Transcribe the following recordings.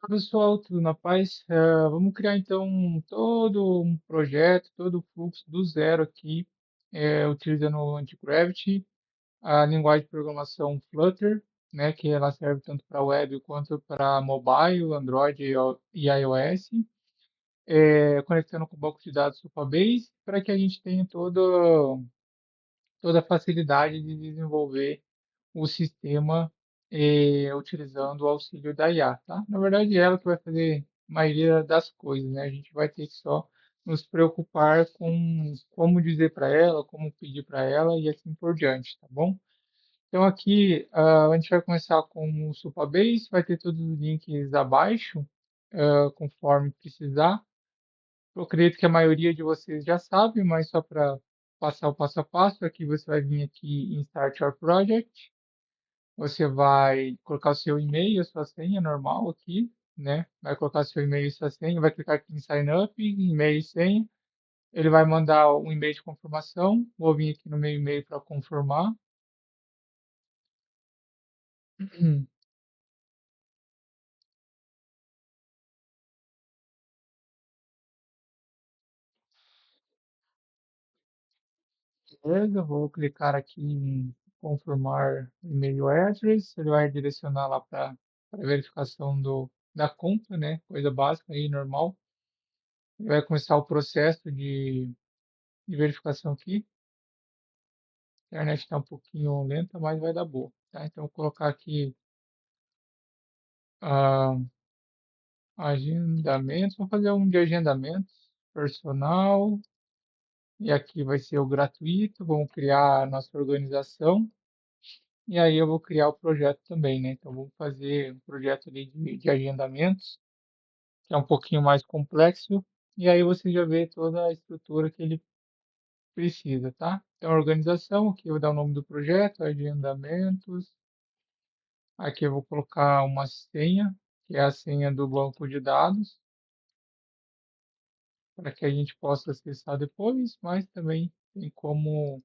Pessoal, tudo na paz? Vamos criar então todo um projeto, todo o fluxo do zero aqui, utilizando o Antigravity, a linguagem de programação Flutter, né, que ela serve tanto para web quanto para mobile, Android e iOS, conectando com o banco de dados Supabase, para que a gente tenha toda a facilidade de desenvolver o sistema utilizando o auxílio da IA, tá? Na verdade, é ela que vai fazer a maioria das coisas, né? A gente vai ter que só nos preocupar com como dizer para ela, como pedir para ela e assim por diante, tá bom? Então aqui a gente vai começar com o Supabase, vai ter todos os links abaixo, conforme precisar. Eu acredito que a maioria de vocês já sabe, mas só para passar o passo a passo, aqui você vai vir aqui em Start Your Project. Você vai colocar o seu e-mail, a sua senha normal aqui, né? Vai colocar seu e-mail e sua senha, vai clicar aqui em Sign Up, e-mail e senha. Ele vai mandar um e-mail de confirmação. Vou vir aqui no meu e-mail para confirmar. Beleza, vou clicar aqui em confirmar e-mail address. Ele vai direcionar lá para a verificação da conta, né? Coisa básica aí, normal. Ele vai começar o processo de verificação aqui. A internet está um pouquinho lenta, mas vai dar boa, tá? Então, vou colocar aqui ah, agendamentos. Vou fazer um de agendamentos personal. E aqui vai ser o gratuito. Vamos criar a nossa organização. E aí eu vou criar o projeto também, né? Então, vou fazer um projeto ali de agendamentos, que é um pouquinho mais complexo. E aí você já vê toda a estrutura que ele precisa, tá? Então, organização, aqui eu vou dar o nome do projeto, agendamentos. Aqui eu vou colocar uma senha, que é a senha do banco de dados, para que a gente possa acessar depois, mas também tem como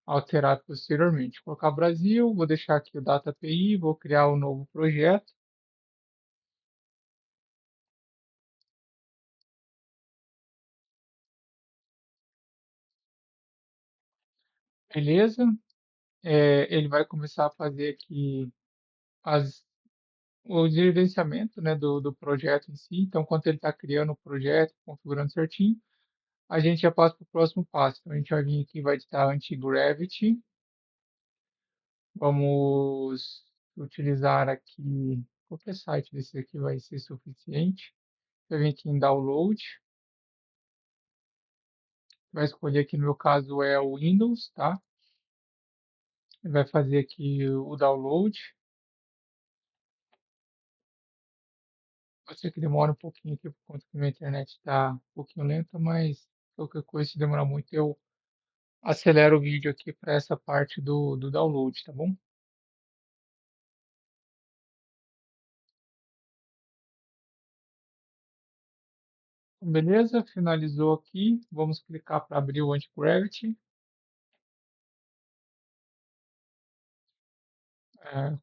alterar posteriormente. Vou colocar Brasil, vou deixar aqui o Data API, vou criar um novo projeto, beleza? Ele vai começar a fazer aqui as, o gerenciamento, né, do projeto em si. Então, quando ele está criando o projeto, configurando certinho, a gente já passa para o próximo passo. Então, a gente vai vir aqui, vai editar Anti-Gravity. Vamos utilizar aqui, qualquer site desse aqui vai ser suficiente. Eu venho aqui em Download, vai escolher aqui, no meu caso é o Windows, tá? Ele vai fazer aqui o download. Pode ser que demore um pouquinho aqui, por conta que minha internet está um pouquinho lenta, mas qualquer coisa, se demorar muito, eu acelero o vídeo aqui para essa parte do download, tá bom? Beleza, finalizou aqui. Vamos clicar para abrir o Anti-Gravity.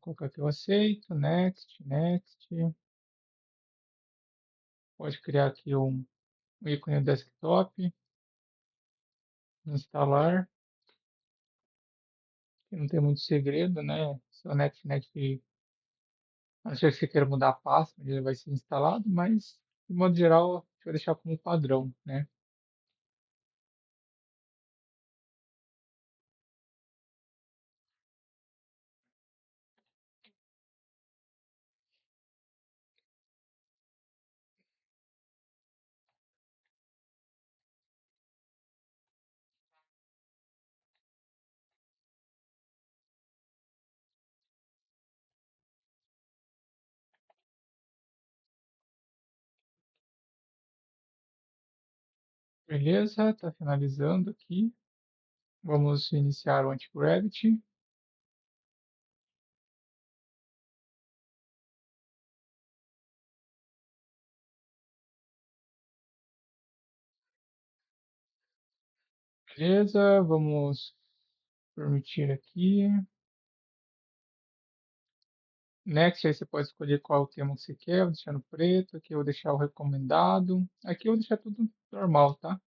Colocar aqui eu aceito, next, next. Pode criar aqui um ícone desktop, instalar, que não tem muito segredo, né? Só net, a não ser que você queira mudar a pasta, onde ele vai ser instalado, mas de modo geral, a gente vai deixar como padrão, né? Beleza, está finalizando aqui. Vamos iniciar o Anti-Gravity. Beleza, vamos permitir aqui. Next, aí você pode escolher qual é o tema que você quer, eu vou deixar no preto, aqui eu vou deixar o recomendado, aqui eu vou deixar tudo normal, tá?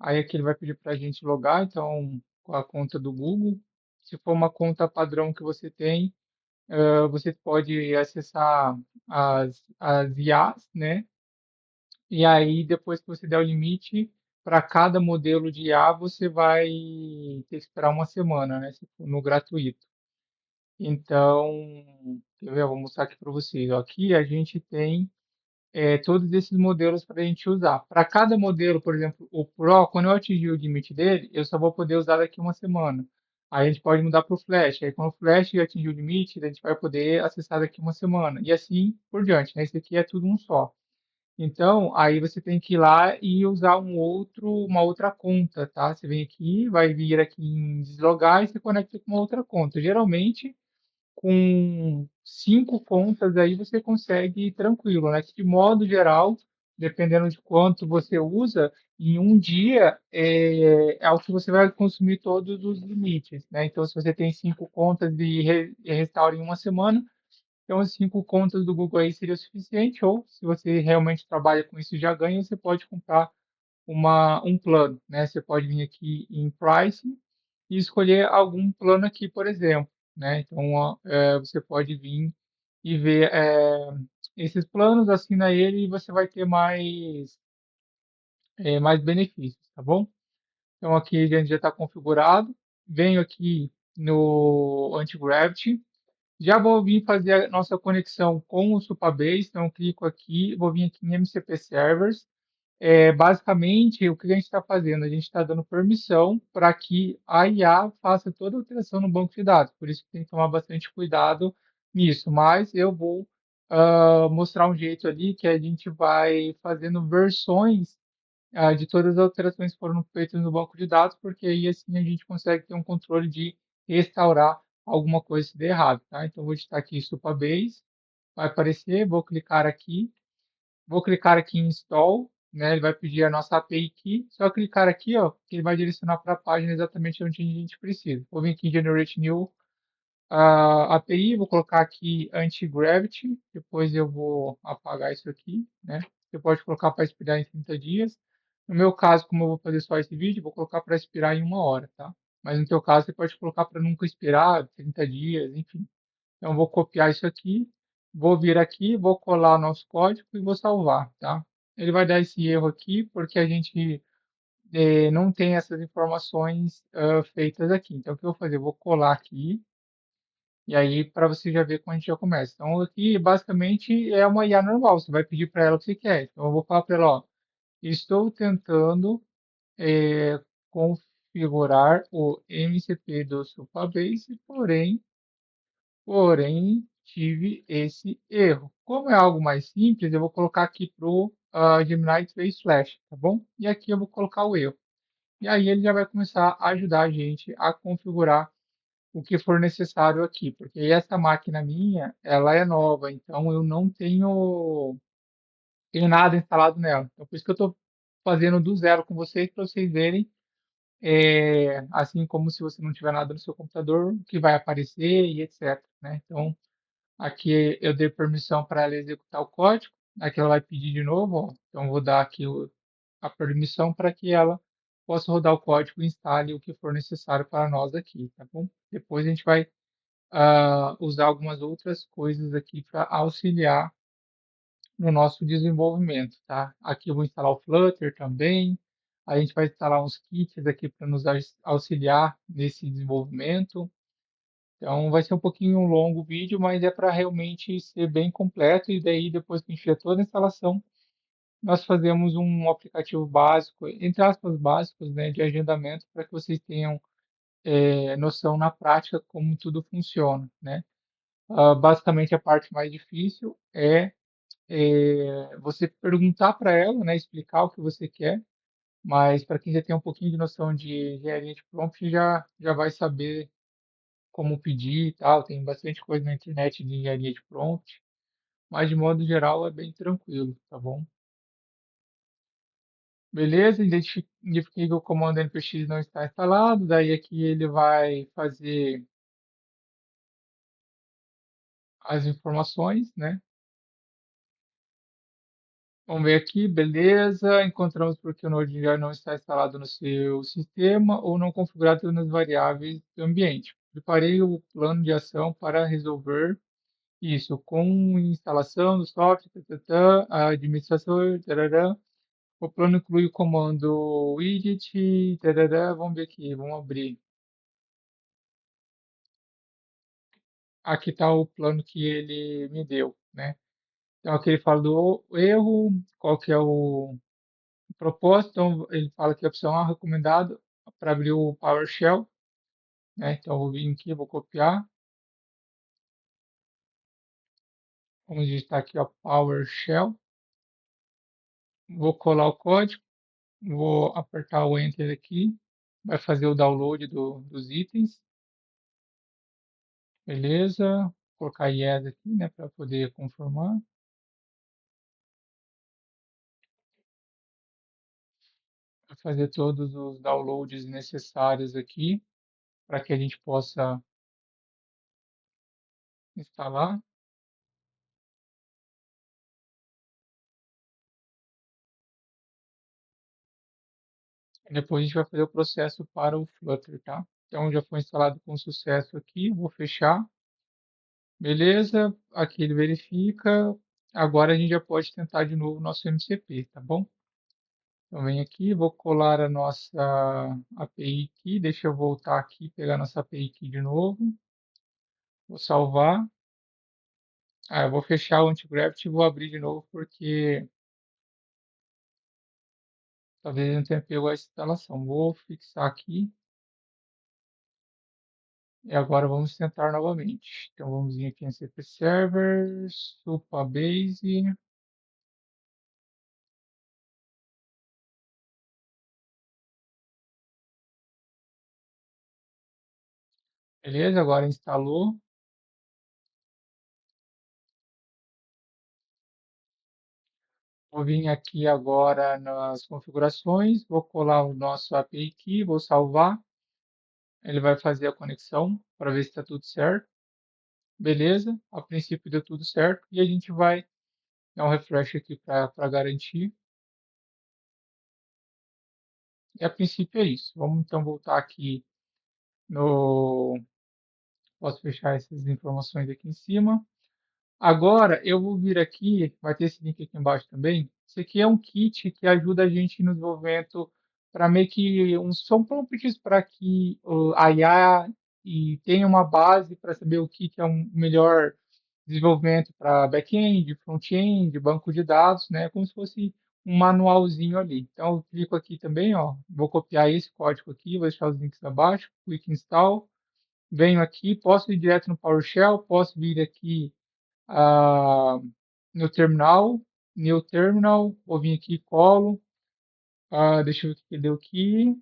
Aí aqui ele vai pedir para a gente logar, então, com a conta do Google. Se for uma conta padrão que você tem, você pode acessar as IAs, né? E aí, depois que você der o limite, para cada modelo de IA, você vai ter que esperar uma semana, né? Se for no gratuito. Então, quer ver? Eu vou mostrar aqui para vocês. Ó, aqui a gente tem todos esses modelos para a gente usar. Para cada modelo, por exemplo, o Pro, quando eu atingir o limite dele, eu só vou poder usar daqui uma semana. Aí a gente pode mudar para o Flash. Aí quando o Flash atingir o limite, a gente vai poder acessar daqui uma semana. E assim por diante, né? Isso aqui é tudo um só. Então, aí você tem que ir lá e usar uma outra conta, tá? Você vem aqui, vai vir aqui em deslogar e se conecta com uma outra conta. Geralmente, com 5 contas aí você consegue ir tranquilo, né? Que de modo geral, dependendo de quanto você usa, em um dia é o que você vai consumir todos os limites, né? Então, se você tem 5 contas e restaura em uma semana, então as 5 contas do Google aí seria o suficiente, ou se você realmente trabalha com isso e já ganha, você pode comprar um plano, né? Você pode vir aqui em Pricing e escolher algum plano aqui, por exemplo, né? Então, ó, você pode vir e ver esses planos, assina ele e você vai ter mais benefícios, tá bom? Então, aqui a gente já está configurado. Venho aqui no Anti-Gravity. Já vou vir fazer a nossa conexão com o Supabase, então eu clico aqui, vou vir aqui em MCP Servers. Basicamente, o que a gente está fazendo? A gente está dando permissão para que a IA faça toda a alteração no banco de dados, por isso que tem que tomar bastante cuidado nisso. Mas eu vou mostrar um jeito ali que a gente vai fazendo versões de todas as alterações que foram feitas no banco de dados, porque aí assim a gente consegue ter um controle de restaurar alguma coisa se der errado, tá? Então, eu vou digitar aqui Supabase, vai aparecer, vou clicar aqui em Install, né? Ele vai pedir a nossa API Key, só clicar aqui, ó, que ele vai direcionar para a página exatamente onde a gente precisa. Vou vir aqui em Generate New API, vou colocar aqui Anti-Gravity, depois eu vou apagar isso aqui, né? Você pode colocar para expirar em 30 dias. No meu caso, como eu vou fazer só esse vídeo, vou colocar para expirar em 1 hora, tá? Mas no teu caso, você pode colocar para nunca expirar, 30 dias, enfim. Então, eu vou copiar isso aqui, vou vir aqui, vou colar o nosso código e vou salvar, tá? Ele vai dar esse erro aqui porque a gente não tem essas informações feitas aqui. Então, o que eu vou fazer? Eu vou colar aqui, e aí, para você já ver como a gente já começa. Então, aqui, basicamente, é uma IA normal. Você vai pedir para ela o que você quer. Então, eu vou falar para ela, ó, estou tentando configurar o MCP do Supabase, porém, tive esse erro. Como é algo mais simples, eu vou colocar aqui para o Gemini 3 Flash, tá bom? E aqui eu vou colocar o erro. E aí ele já vai começar a ajudar a gente a configurar o que for necessário aqui, porque essa máquina minha, ela é nova, então eu não tenho nada instalado nela. Então, por isso que eu estou fazendo do zero com vocês, para vocês verem, assim como se você não tiver nada no seu computador, o que vai aparecer e etc, né? Então, aqui eu dei permissão para ela executar o código, aqui ela vai pedir de novo, ó. Então, eu vou dar aqui a permissão para que ela possa rodar o código e instale o que for necessário para nós aqui, tá bom? Depois a gente vai usar algumas outras coisas aqui para auxiliar no nosso desenvolvimento, tá? Aqui eu vou instalar o Flutter também. A gente vai instalar uns kits aqui para nos auxiliar nesse desenvolvimento. Então vai ser um pouquinho longo o vídeo, mas é para realmente ser bem completo e daí depois que a gente tiver toda a instalação, nós fazemos um aplicativo básico, entre aspas básicos, né, de agendamento para que vocês tenham noção na prática como tudo funciona, né? Basicamente, a parte mais difícil é você perguntar para ela, né, explicar o que você quer, mas para quem já tem um pouquinho de noção de engenharia de prompt, já vai saber como pedir e tal. Tem bastante coisa na internet de engenharia de prompt, mas de modo geral é bem tranquilo, tá bom? Beleza, identifiquei que o comando npx não está instalado, daí aqui ele vai fazer as informações, né? Vamos ver aqui, beleza. Encontramos porque o Node já não está instalado no seu sistema ou não configurado nas variáveis do ambiente. Preparei o plano de ação para resolver isso, com instalação do software, a administração, tarará. O plano inclui o comando widget, tarará. Vamos ver aqui, vamos abrir. Aqui está o plano que ele me deu, né? Então aqui ele fala do erro, qual que é o propósito. Então ele fala que a opção A recomendado para abrir o PowerShell, né? Então eu vou vir aqui, vou copiar, vamos digitar aqui, ó, PowerShell, vou colar o código, vou apertar o Enter aqui, vai fazer o download dos itens, beleza? Vou colocar Yes aqui, né, para poder confirmar. Vai fazer todos os downloads necessários aqui para que a gente possa instalar. Depois a gente vai fazer o processo para o Flutter, tá? Então já foi instalado com sucesso aqui, vou fechar. Beleza, aqui ele verifica. Agora a gente já pode tentar de novo o nosso MCP, tá bom? Então vem aqui, vou colar a nossa API aqui, deixa eu voltar aqui, pegar nossa API aqui de novo. Vou salvar. Eu vou fechar o Antigravity e vou abrir de novo porque talvez ele não tenha pego a instalação. Vou fixar aqui e agora vamos tentar novamente. Então vamos vir aqui em CP Server, Supabase. Beleza, agora instalou. Vou vir aqui agora nas configurações, vou colar o nosso API aqui, vou salvar. Ele vai fazer a conexão para ver se está tudo certo. Beleza, a princípio deu tudo certo. E a gente vai dar um refresh aqui para garantir. E a princípio é isso. Vamos então voltar aqui no. Posso fechar essas informações aqui em cima. Agora eu vou vir aqui, vai ter esse link aqui embaixo também. Esse aqui é um kit que ajuda a gente no desenvolvimento para meio que são prompts para que a IA e tenha uma base para saber o que é um melhor desenvolvimento para back-end, front-end, banco de dados, né? Como se fosse um manualzinho ali. Então eu clico aqui também, ó, vou copiar esse código aqui, vou deixar os links abaixo, quick install, venho aqui, posso ir direto no PowerShell, posso vir aqui ah, no terminal, new terminal, vou vir aqui, colo, deixa eu ver o que deu aqui,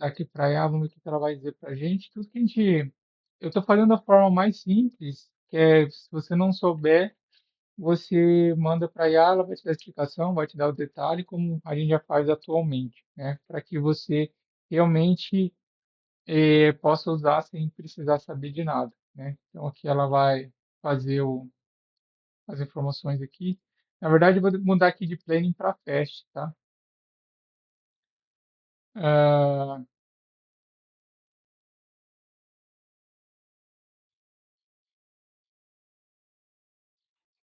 aqui para ela, vamos ver o que ela vai dizer para a gente, tudo que a gente, eu estou fazendo da forma mais simples, que é, se você não souber, você manda para ela, ela vai te dar a explicação, vai te dar o detalhe, como a gente já faz atualmente, né, para que você realmente possa usar sem precisar saber de nada, né, então aqui ela vai fazer as informações aqui. Na verdade, eu vou mudar aqui de planning para fast, tá? Ah,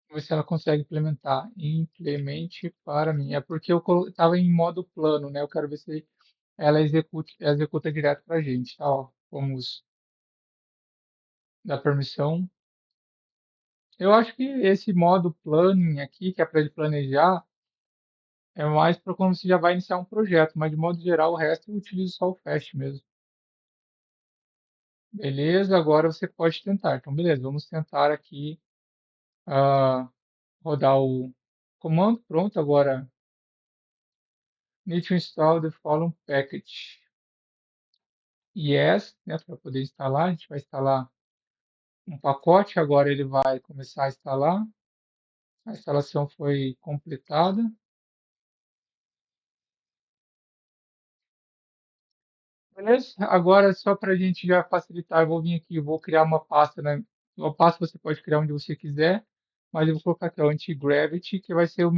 Vamos ver se ela consegue implementar. Implemente para mim. É porque eu estava em modo plano, né? Eu quero ver se ela executa direto para a gente, tá? Ó, vamos dar permissão. Eu acho que esse modo planning aqui, que é para ele planejar, é mais para quando você já vai iniciar um projeto, mas de modo geral, o resto eu utilizo só o fast mesmo. Beleza, agora você pode tentar. Então, beleza, vamos tentar aqui ah, rodar o comando. Pronto, agora need to install the following package. Yes, né, para poder instalar, a gente vai instalar um pacote. Agora ele vai começar a instalar. A instalação foi completada. Beleza? Agora, só para a gente já facilitar, eu vou vir aqui, eu vou criar uma pasta, né? Uma pasta você pode criar onde você quiser, mas eu vou colocar aqui, ó, Anti-Gravity, que vai ser os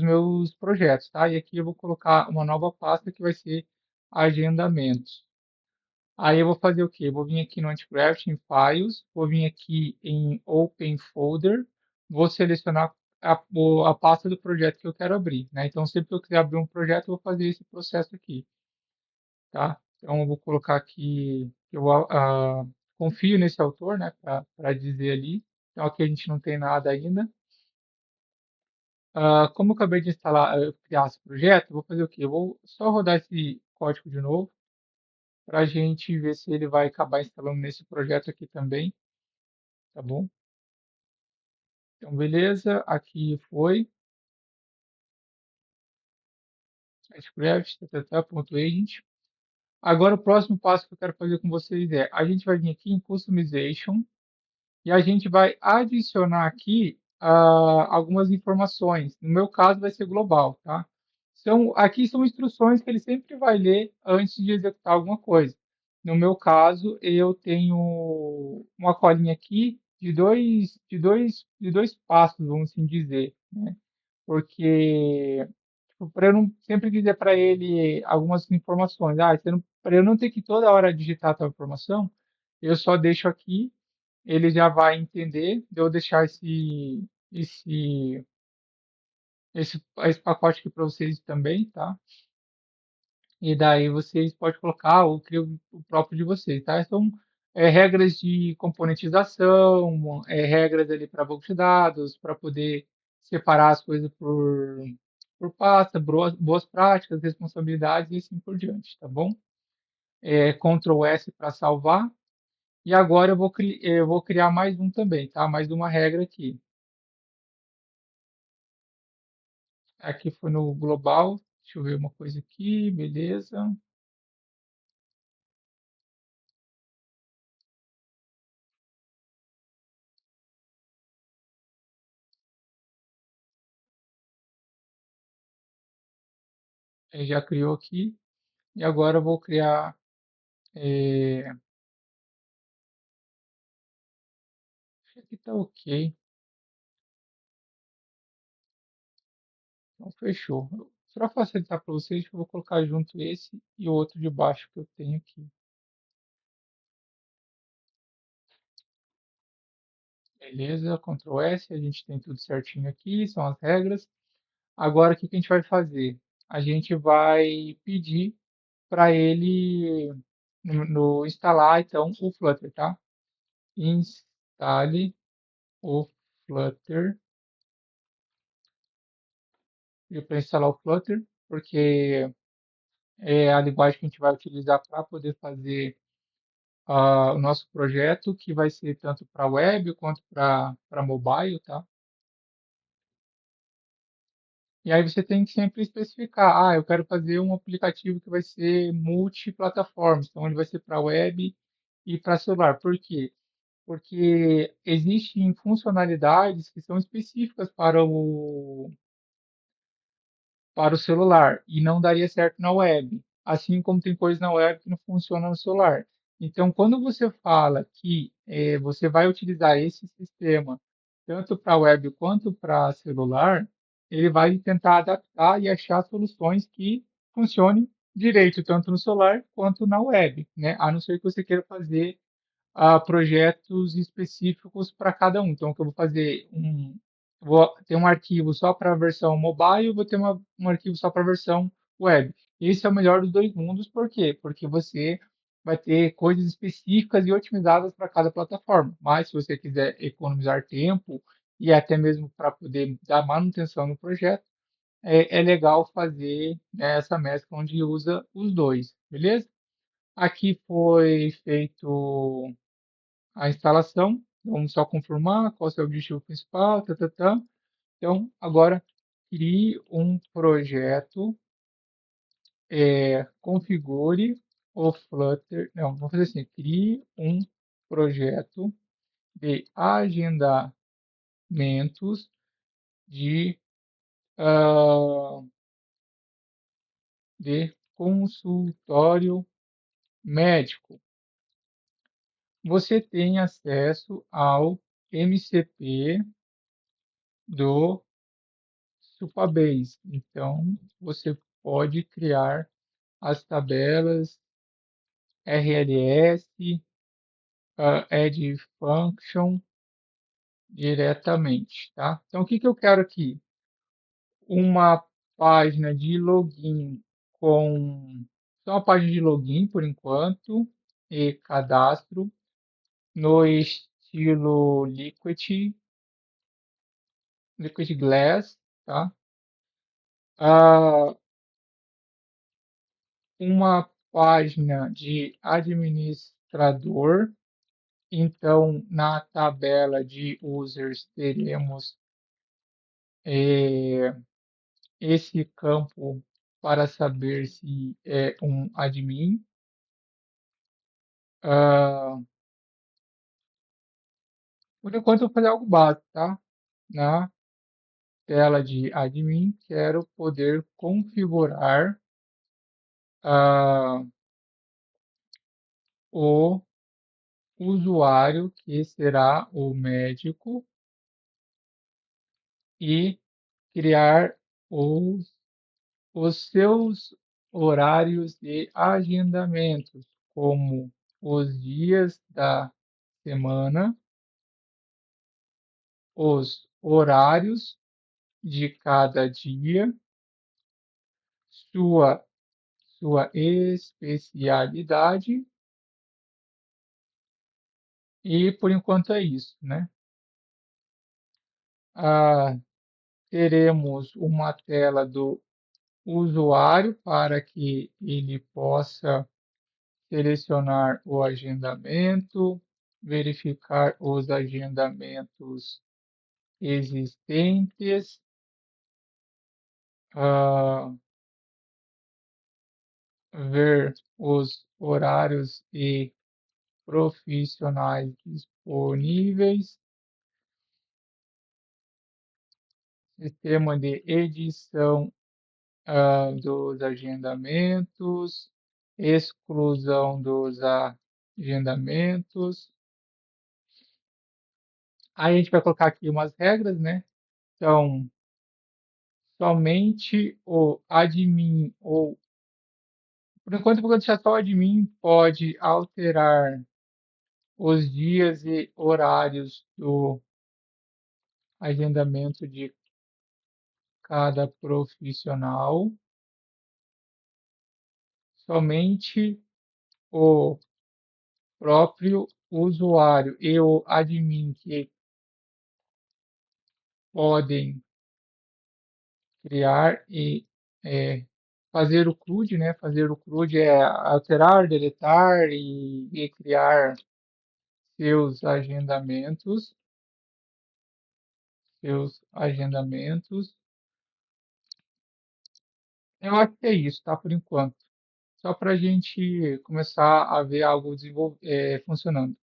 meus projetos, tá? E aqui eu vou colocar uma nova pasta que vai ser agendamentos. Aí eu vou fazer o quê? Eu vou vir aqui no Anti-Gravity, em Files, vou vir aqui em Open Folder, vou selecionar a pasta do projeto que eu quero abrir, né? Então, sempre que eu quiser abrir um projeto, eu vou fazer esse processo aqui, tá? Então, eu vou colocar aqui que eu confio nesse autor, né, para dizer ali. Então, aqui a gente não tem nada ainda. Como eu acabei de instalar, criar esse projeto, eu vou fazer o quê? Eu vou só rodar esse código de novo para a gente ver se ele vai acabar instalando nesse projeto aqui também, tá bom? Então, beleza, aqui foi Scratch, ponto agent. Agora, o próximo passo que eu quero fazer com vocês é, a gente vai vir aqui em Customization, e a gente vai adicionar aqui algumas informações. No meu caso, vai ser global, tá? Aqui são instruções que ele sempre vai ler antes de executar alguma coisa. No meu caso, eu tenho uma colinha aqui de dois passos, vamos assim dizer, né? Porque para eu não sempre dizer para ele algumas informações, para eu não ter que toda hora digitar tal informação, eu só deixo aqui, ele já vai entender de eu deixar esse pacote aqui para vocês também, tá? E daí vocês podem colocar ou criar o próprio de vocês, tá? Então, regras de componentização, regras ali para banco de dados, para poder separar as coisas por pasta, boas práticas, responsabilidades e assim por diante, tá bom? Ctrl S para salvar. E agora eu vou criar mais um também, tá? Mais uma regra aqui. Aqui foi no global. Deixa eu ver uma coisa aqui, beleza. Já criou aqui. E agora eu vou criar. É, aqui tá ok. Então fechou. Para facilitar para vocês, eu vou colocar junto esse e o outro de baixo que eu tenho aqui. Beleza, Ctrl S, a gente tem tudo certinho aqui, são as regras. Agora, o que que a gente vai fazer? A gente vai pedir para ele no instalar, então, o Flutter, tá? Instale o Flutter. E para instalar o Flutter, porque é a linguagem que a gente vai utilizar para poder fazer o nosso projeto, que vai ser tanto para web quanto para mobile, tá? E aí você tem que sempre especificar, eu quero fazer um aplicativo que vai ser multiplataforma, então ele vai ser para web e para celular. Por quê? Porque existem funcionalidades que são específicas para o celular e não daria certo na web, assim como tem coisas na web que não funcionam no celular. Então, quando você fala que você vai utilizar esse sistema tanto para web quanto para celular, ele vai tentar adaptar e achar soluções que funcionem direito tanto no celular quanto na web, né? A não ser que você queira fazer projetos específicos para cada um. Então, o que eu vou fazer vou ter um arquivo só para a versão mobile, vou ter um arquivo só para a versão web. Esse é o melhor dos dois mundos, por quê? Porque você vai ter coisas específicas e otimizadas para cada plataforma. Mas se você quiser economizar tempo e até mesmo para poder dar manutenção no projeto, é legal fazer, né, essa mescla onde usa os dois, beleza? Aqui foi feito a instalação. Vamos só confirmar qual é o seu objetivo principal. Tá, tá, tá. Então, agora crie um projeto, configure o Flutter. Não, vamos fazer assim: crie um projeto de agendamentos de, ah, de consultório médico. Você tem acesso ao MCP do Supabase. Então, você pode criar as tabelas RLS, Add Function diretamente, tá? Então, o que que eu quero aqui? Uma página de login com só uma página de login por enquanto e cadastro no estilo Liquid Glass, tá? Ah, uma página de administrador. Então, na tabela de users, teremos eh, esse campo para saber se é um admin. Ah, por enquanto, eu vou fazer algo básico, tá? Na tela de admin, quero poder configurar ah, o usuário, que será o médico, e criar os seus horários de agendamentos, como os dias da semana, os horários de cada dia, sua, sua especialidade, e por enquanto é isso, né? Ah, teremos uma tela do usuário para que ele possa selecionar o agendamento, verificar os agendamentos existentes, ah, ver os horários e profissionais disponíveis, sistema de edição dos agendamentos, exclusão dos agendamentos. Aí a gente vai colocar aqui umas regras, né? Então, somente o admin ou, por enquanto, vou deixar só o admin pode alterar os dias e horários do agendamento de cada profissional. Somente o próprio usuário e o admin que podem criar e fazer o CRUD, né? Fazer o CRUD é alterar, deletar e criar seus agendamentos, seus agendamentos. Eu acho que é isso, tá? Por enquanto. Só para a gente começar a ver algo funcionando.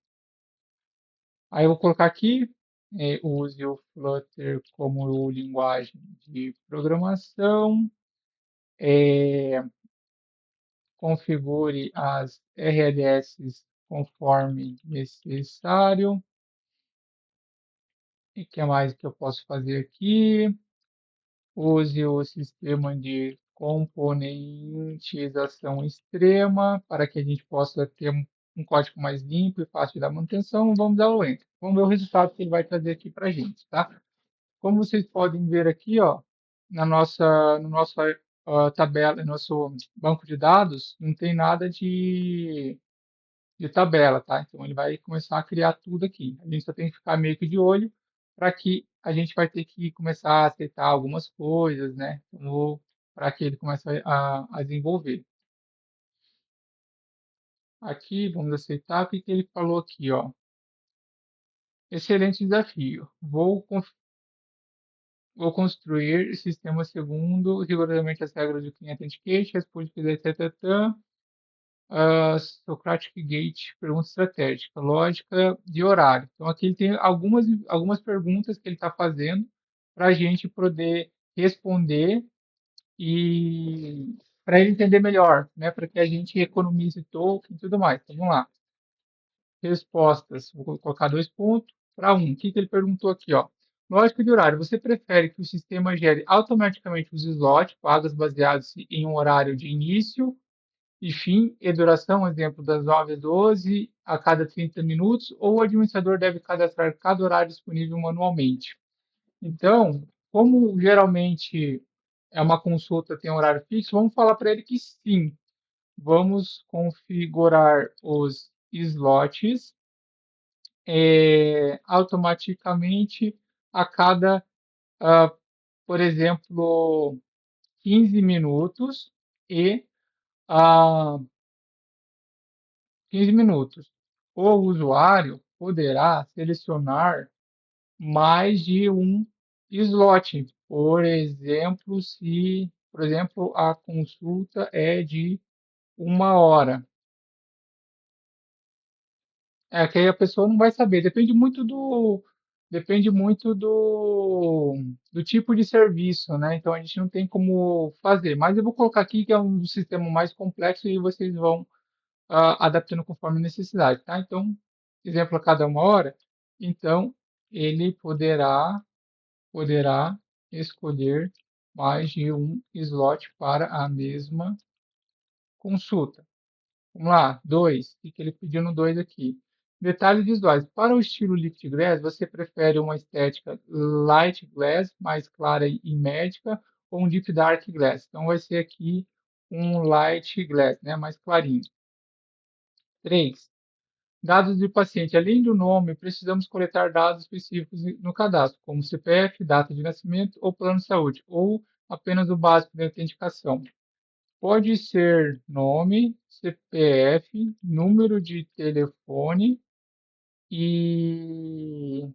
Aí eu vou colocar aqui, use o Flutter como linguagem de programação, é, configure as RLS conforme necessário. E o que mais que eu posso fazer aqui? Use o sistema de componentização extrema para que a gente possa ter um código mais limpo e fácil da manutenção. Vamos dar o enter. Vamos ver o resultado que ele vai trazer aqui para a gente, tá? Como vocês podem ver aqui, ó, no nosso tabela, no nosso banco de dados, não tem nada de tabela, tá? Então ele vai começar a criar tudo aqui. A gente só tem que ficar meio que de olho para que a gente vai ter que começar a aceitar algumas coisas, né? Para que ele comece a desenvolver. Aqui, vamos aceitar o que que ele falou aqui, ó. Excelente desafio. Vou construir sistema segundo rigorosamente as regras do Clean Authentication, as políticas, etc. Socratic Gate, pergunta estratégica, lógica de horário. Então, aqui ele tem algumas perguntas que ele está fazendo para a gente poder responder e para ele entender melhor, né? Para que a gente economize token e tudo mais. Então, vamos lá. Respostas. Vou colocar 2 pontos para um. O que que ele perguntou aqui, ó? Lógica de horário. Você prefere que o sistema gere automaticamente os slots, vagas baseados em um horário de início e fim e duração, exemplo, das 9 às 12, a cada 30 minutos, ou o administrador deve cadastrar cada horário disponível manualmente? Então, como geralmente é uma consulta, tem horário fixo, vamos falar para ele que sim. Vamos configurar os slots automaticamente a cada, ah, por exemplo, 15 minutos e a 15 minutos. O usuário poderá selecionar mais de um slot. Por exemplo, a consulta é de 1 hora. É que aí a pessoa não vai saber. Depende muito do tipo de serviço, né? Então a gente não tem como fazer. Mas eu vou colocar aqui que é um sistema mais complexo e vocês vão adaptando conforme a necessidade, tá? Então, exemplo a cada 1 hora. Então ele poderá escolher mais de um slot para a mesma consulta. Vamos lá, 2. O que ele pediu no 2 aqui? Detalhes visuais. Para o estilo Liquid Glass, você prefere uma estética Light Glass, mais clara e médica, ou um Deep Dark Glass? Então, vai ser aqui um Light Glass, né, mais clarinho. 3. Dados do paciente. Além do nome, precisamos coletar dados específicos no cadastro, como CPF, data de nascimento ou plano de saúde, ou apenas o básico de autenticação. Pode ser nome, CPF, número de telefone e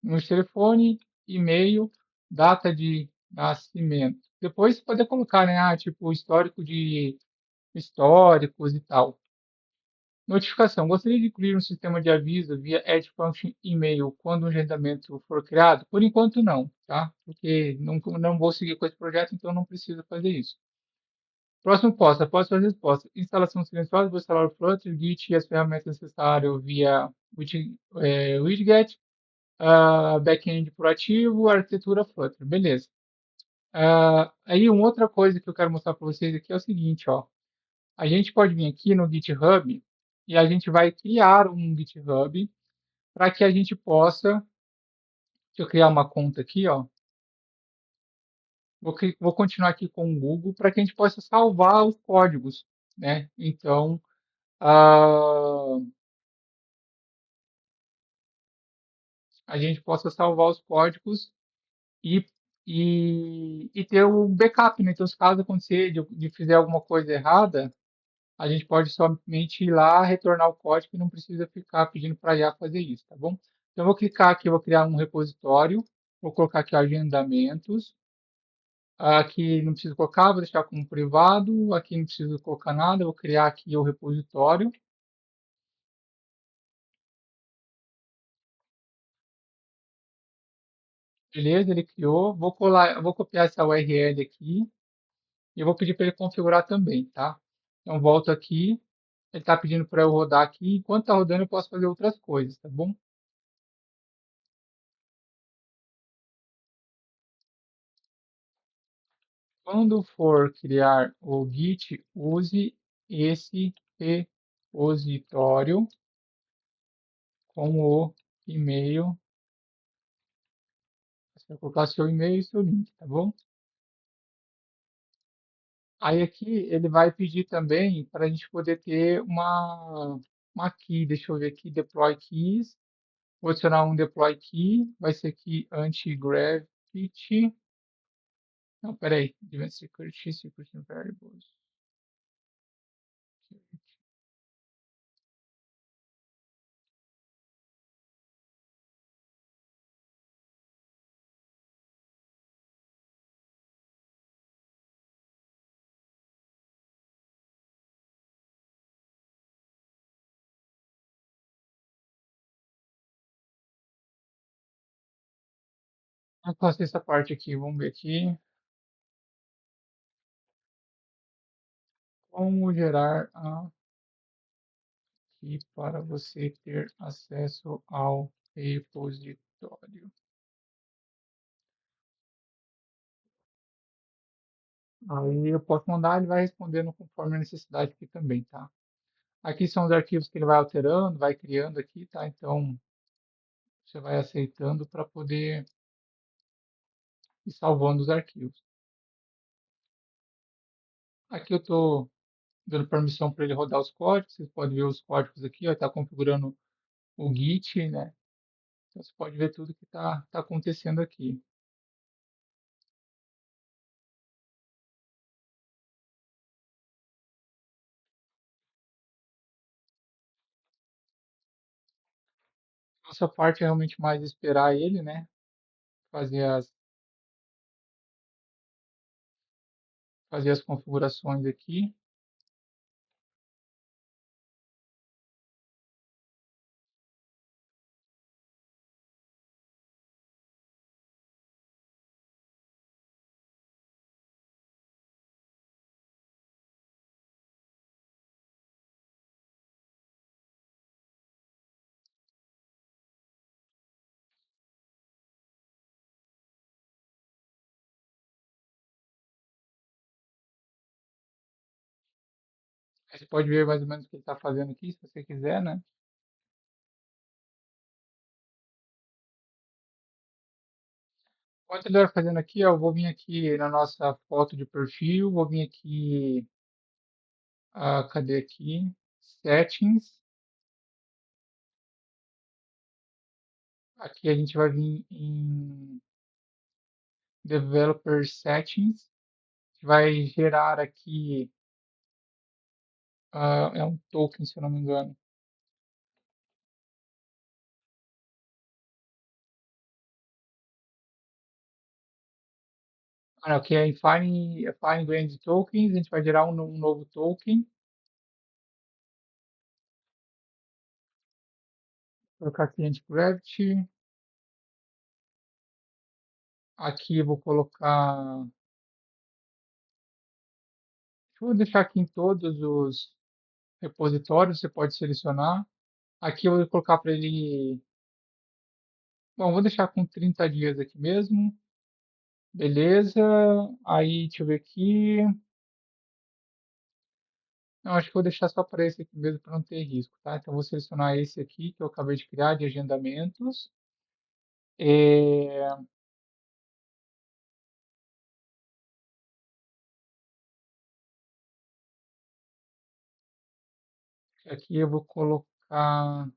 número de telefone, e-mail, data de nascimento. Depois você pode colocar, né, tipo, histórico de históricos e tal. Notificação. Gostaria de incluir um sistema de aviso via Add Function e-mail quando um agendamento for criado? Por enquanto não, tá? Porque não vou seguir com esse projeto, então não preciso fazer isso. Próximo passo, após suas respostas. Instalação silenciosa, vou instalar o Flutter, Git e as ferramentas necessárias via widget, back-end proativo, arquitetura Flutter. Beleza. Aí, uma outra coisa que eu quero mostrar para vocês aqui é o seguinte, ó. A gente pode vir aqui no GitHub e a gente vai criar um GitHub para que a gente possa. Deixa eu criar uma conta aqui, ó. Vou continuar aqui com o Google para que a gente possa salvar os códigos, né? Então, ah, a gente possa salvar os códigos e, e ter o backup, né? Então, se caso acontecer de fizer alguma coisa errada, a gente pode somente ir lá, retornar o código e não precisa ficar pedindo para a IA fazer isso, tá bom? Então, eu vou clicar aqui, eu vou criar um repositório, vou colocar aqui agendamentos, aqui não preciso colocar, vou deixar como privado, aqui não preciso colocar nada, vou criar aqui o repositório, beleza, ele criou, vou copiar essa URL aqui, e eu vou pedir para ele configurar também, tá? Então, volto aqui, ele está pedindo para eu rodar aqui, enquanto está rodando eu posso fazer outras coisas, tá bom? Quando for criar o Git, use esse repositório com o e-mail. Você vai colocar seu e-mail e seu link, tá bom? Aí aqui ele vai pedir também para a gente poder ter uma key. Deixa eu ver aqui, deploy keys. Vou adicionar um deploy key. Vai ser aqui anti-gravity. Não, peraí. Advanced Security, Security Variables. Eu faço essa parte aqui, vamos ver aqui. Como gerar aqui para você ter acesso ao repositório. Aí eu posso mandar, ele vai respondendo conforme a necessidade aqui também, tá? Aqui são os arquivos que ele vai alterando, vai criando aqui, tá? Então você vai aceitando para poder ir salvando os arquivos. Aqui eu estou dando permissão para ele rodar os códigos. Vocês podem ver os códigos aqui, ó, está configurando o Git, né? Então você pode ver tudo que está acontecendo aqui. Nossa parte é realmente mais esperar ele, né? Fazer as, fazer as configurações aqui. Aí você pode ver mais ou menos o que ele está fazendo aqui, se você quiser, né? Enquanto ele vai fazendo aqui, ó, eu vou vir aqui na nossa foto de perfil, vou vir aqui, cadê aqui? Settings. Aqui a gente vai vir em Developer Settings, vai gerar aqui, é um token, se eu não me engano. Ah, não, aqui é em Fine Grained Tokens, a gente vai gerar um novo token, colocar aqui Anti-Gravity, aqui eu vou colocar, vou deixar aqui em todos os repositórios, você pode selecionar. Aqui eu vou colocar para ele, bom, vou deixar com 30 dias aqui mesmo, beleza. Aí, deixa eu ver aqui. Não, acho que vou deixar só para esse aqui mesmo para não ter risco, tá? Então, vou selecionar esse aqui que eu acabei de criar, de agendamentos. É, aqui eu vou colocar.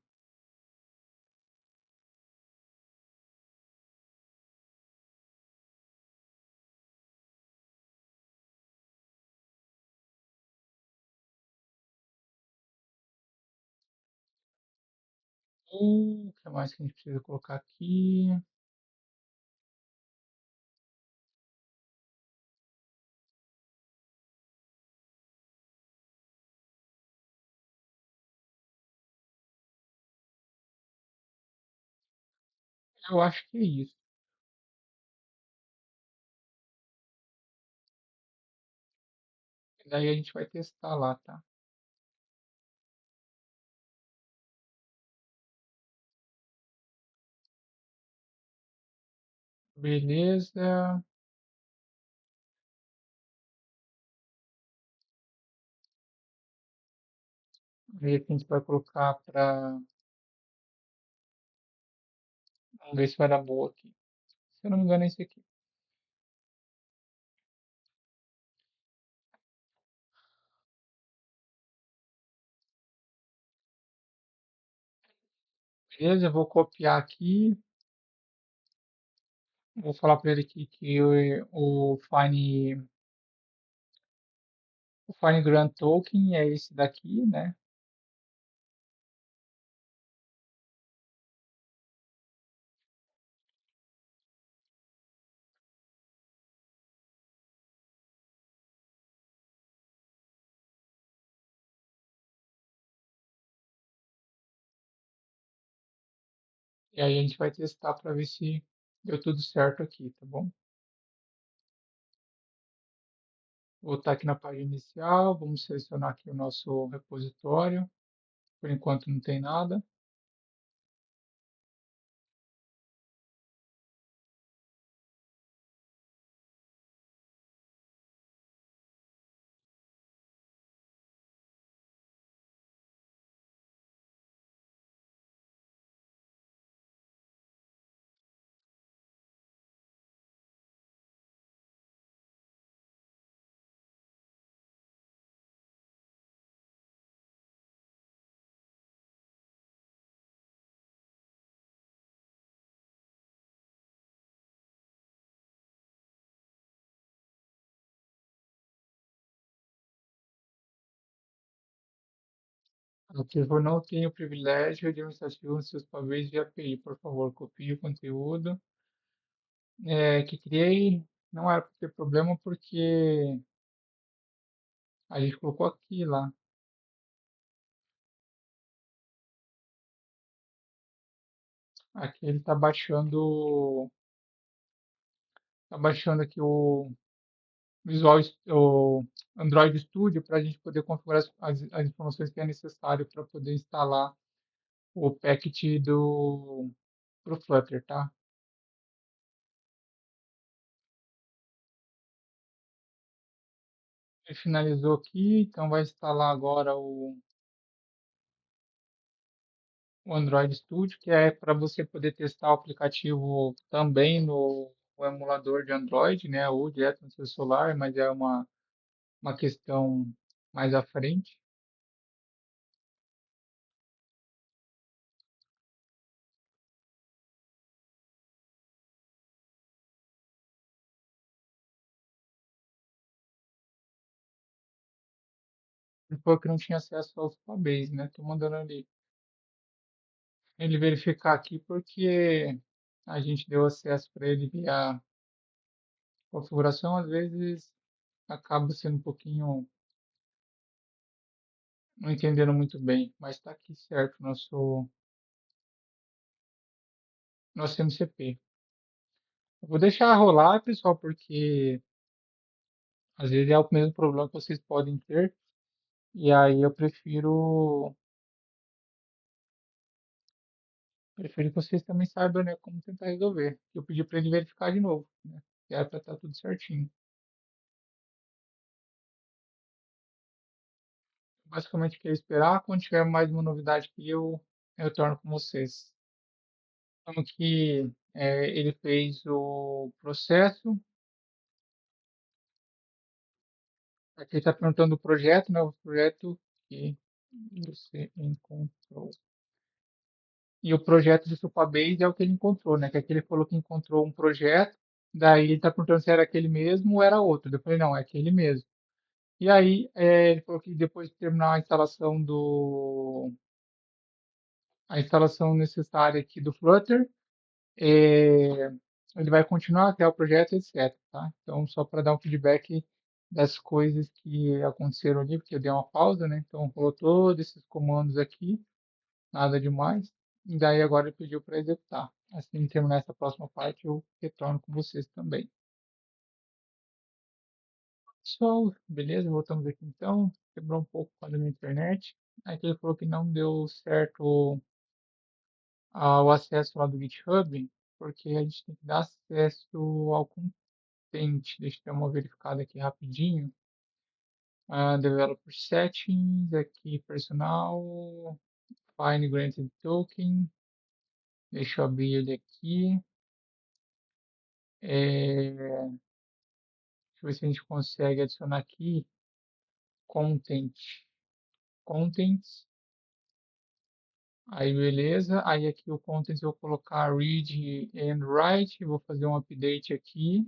O que mais que a gente precisa colocar aqui? Eu acho que é isso. Daí a gente vai testar lá, tá? Beleza. Aí aqui a gente vai colocar para. Vamos ver se vai dar boa aqui. Se eu não me engano, é esse aqui. Beleza, eu vou copiar aqui. Vou falar para ele aqui que o Fine Grand Token é esse daqui, né? E aí a gente vai testar para ver se Deu tudo certo aqui, tá bom? Vou estar aqui na página inicial, vamos selecionar aqui o nosso repositório. Por enquanto não tem nada. Arquivo não tem o privilégio administrativo nos seus papéis de API. Por favor, copie o conteúdo. Que criei. Não era para ter problema porque a gente colocou aqui lá. Aqui ele tá baixando aqui o o Android Studio para a gente poder configurar as informações que é necessário para poder instalar o packet pro Flutter, tá? Ele finalizou aqui, então vai instalar agora o Android Studio, que é para você poder testar o aplicativo também no emulador de Android, né? Ou direto no seu celular, mas é uma questão mais à frente. Ele falou que não tinha acesso ao Supabase, né? Tô mandando ele verificar aqui porque a gente deu acesso para ele via configuração, às vezes acaba sendo um pouquinho não entendendo muito bem, mas está aqui certo nosso MCP. Eu vou deixar rolar, pessoal, porque às vezes é o mesmo problema que vocês podem ter, e aí eu prefiro que vocês também saibam, né, como tentar resolver. Eu pedi para ele verificar de novo, né, que era para estar tudo certinho. Basicamente, queria esperar. Quando tiver mais uma novidade que eu retorno com vocês. Como que ele fez o processo. Aqui está perguntando o projeto, né? O projeto que você encontrou. E o projeto de Supabase é o que ele encontrou, né? Que aqui ele falou que encontrou um projeto, daí ele está perguntando se era aquele mesmo ou era outro. Eu falei, não, é aquele mesmo. E aí ele falou que depois de terminar a instalação necessária aqui do Flutter, é, ele vai continuar a criar o projeto, etc. Tá? Então, só para dar um feedback das coisas que aconteceram ali, porque eu dei uma pausa, né? Então, rolou todos esses comandos aqui, nada demais. E daí agora ele pediu para executar. Assim que terminar essa próxima parte, eu retorno com vocês também. Pessoal, beleza? Voltamos aqui então. Quebrou um pouco com a minha internet. Aqui ele falou que não deu certo o acesso lá do GitHub, porque a gente tem que dar acesso ao Tente, deixa eu dar uma verificada aqui rapidinho. Developer Settings, aqui personal, Fine Granted Token. Deixa eu abrir ele aqui. Deixa eu ver se a gente consegue adicionar aqui Content. Contents. Aí beleza. Aí aqui o Contents eu vou colocar Read and Write. Vou fazer um update aqui.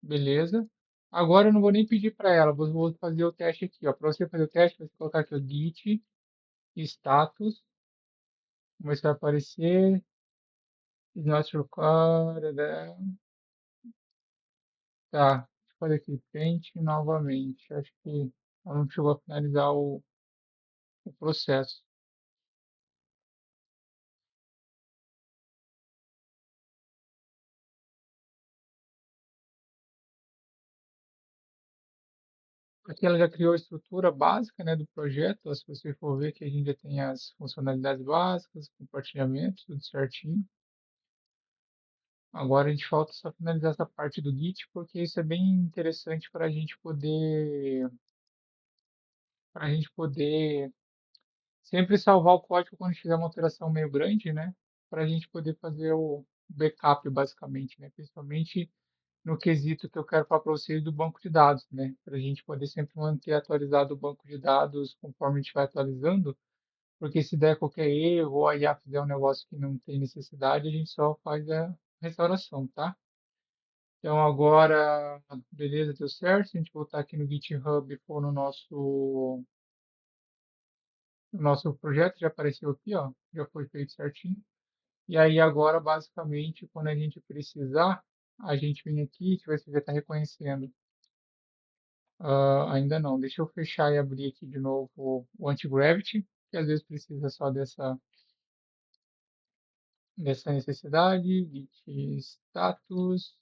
Beleza. Agora eu não vou nem pedir para ela, vou fazer o teste aqui, ó. Para você fazer o teste, você colocar aqui o Git status. Vamos ver se vai aparecer. Is not required. Tá. Deixa eu fazer aqui. Tente novamente. Acho que ela não chegou a finalizar o processo. Aqui ela já criou a estrutura básica, né, do projeto. Ó, se você for ver que a gente já tem as funcionalidades básicas, compartilhamento, tudo certinho. Agora a gente falta só finalizar essa parte do Git, porque isso é bem interessante para a gente poder sempre salvar o código quando tiver uma alteração meio grande, né? Para a gente poder fazer o backup, basicamente, né? Principalmente no quesito que eu quero falar para vocês do banco de dados, né? Para a gente poder sempre manter atualizado o banco de dados conforme a gente vai atualizando, porque se der qualquer erro ou a IA fizer um negócio que não tem necessidade, a gente só faz a restauração, tá? Então agora, beleza, deu certo. Se a gente voltar aqui no GitHub e for no nosso projeto, já apareceu aqui, ó, já foi feito certinho. E aí agora, basicamente, quando a gente precisar, a gente vem aqui, deixa eu ver se já está reconhecendo. Ainda não. Deixa eu fechar e abrir aqui de novo o Anti-Gravity, que às vezes precisa só dessa necessidade. Git status.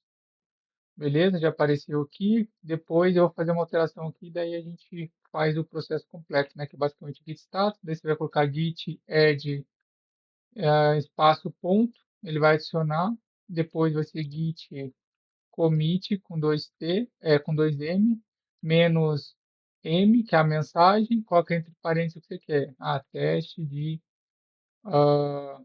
Beleza, já apareceu aqui. Depois eu vou fazer uma alteração aqui, daí a gente faz o processo completo, né? Que é basicamente git status. Daí você vai colocar git add espaço ponto. Ele vai adicionar. Depois vai ser git commit com dois T, com dois M, menos M, que é a mensagem. Coloca entre parênteses o que você quer. Teste de ah,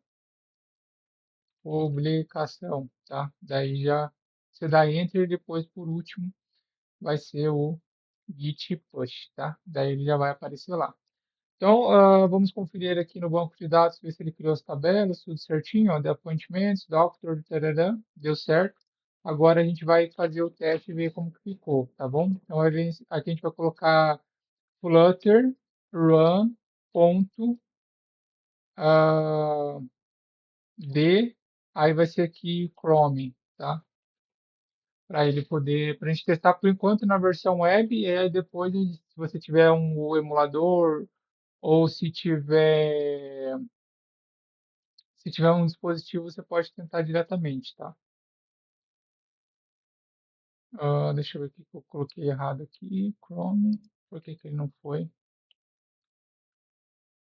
publicação, tá? Daí já você dá enter e depois, por último, vai ser o git push, tá? Daí ele já vai aparecer lá. Então, vamos conferir aqui no banco de dados, ver se ele criou as tabelas, tudo certinho, ó, The Appointments, Doctor, tarará, deu certo. Agora a gente vai fazer o teste e ver como que ficou, tá bom? Então, aqui a gente vai colocar Flutter run ponto d, aí vai ser aqui Chrome, tá? Para ele poder, para a gente testar por enquanto na versão web, e aí depois, se você tiver um emulador ou se tiver um dispositivo, você pode tentar diretamente, tá? Deixa eu ver o que eu coloquei errado aqui. Chrome. Por que que ele não foi?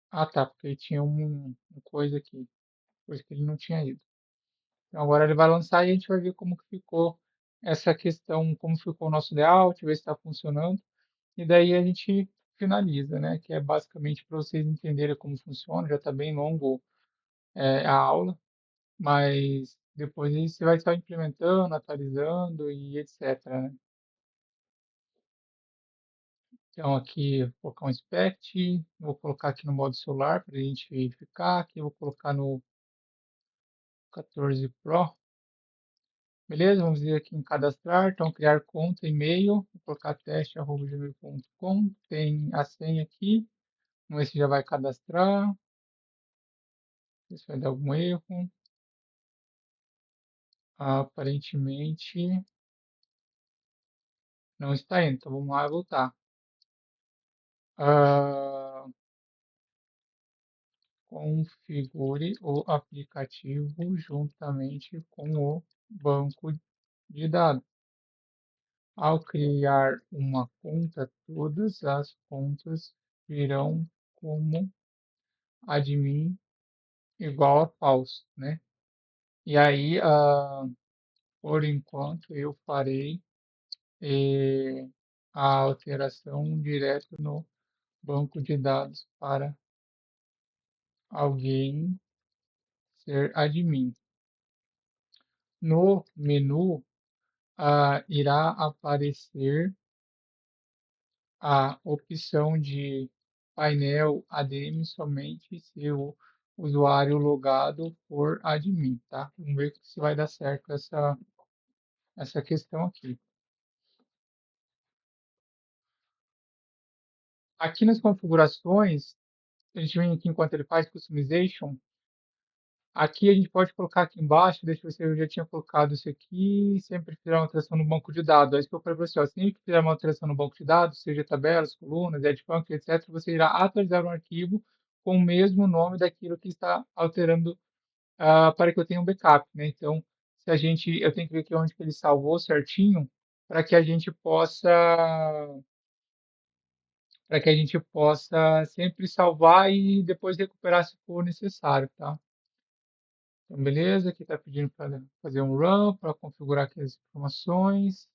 Tá, porque tinha uma coisa aqui. Coisa que ele não tinha ido. Então agora ele vai lançar e a gente vai ver como que ficou essa questão, como ficou o nosso layout, ver se está funcionando. E daí a gente finaliza, né? Que é basicamente para vocês entenderem como funciona. Já está bem longo, a aula. Mas depois aí você vai só implementando, atualizando e etc, né? Então aqui vou colocar um inspect, vou colocar aqui no modo celular para a gente verificar, aqui vou colocar no 14 Pro, beleza? Vamos vir aqui em cadastrar, então criar conta, e-mail, vou colocar teste@gmail.com, tem a senha aqui, vamos ver se já vai cadastrar, ver se vai dar algum erro, aparentemente não está indo, então vamos lá voltar. Ah, Configure o aplicativo juntamente com o banco de dados. Ao criar uma conta, todas as contas virão como admin igual a falso, né? E aí, por enquanto, eu farei a alteração direto no banco de dados para alguém ser admin. No menu, irá aparecer a opção de painel ADM somente se o usuário logado for admin, tá? Vamos ver se vai dar certo essa questão aqui. Aqui nas configurações, a gente vem aqui enquanto ele faz customization. Aqui a gente pode colocar aqui embaixo, deixa eu ver se eu já tinha colocado isso aqui, sempre fizer uma alteração no banco de dados. É isso que eu falei para você, ó, sempre que fizer uma alteração no banco de dados, seja tabelas, colunas, edge function, etc., você irá atualizar um arquivo com o mesmo nome daquilo que está alterando, para que eu tenha um backup, né? Então, eu tenho que ver aqui onde que ele salvou certinho, para que a gente possa para que a gente possa sempre salvar e depois recuperar se for necessário, tá? Então, beleza, aqui está pedindo para fazer um run, para configurar aqui as informações.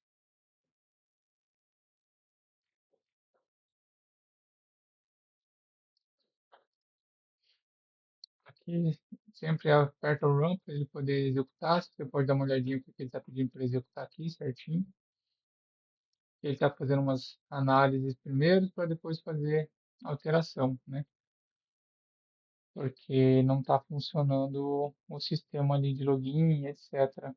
Aqui sempre aperta o run para ele poder executar. Você pode dar uma olhadinha no que ele está pedindo para executar aqui certinho. Ele está fazendo umas análises primeiro para depois fazer alteração, né? Porque não está funcionando o sistema ali de login, etc.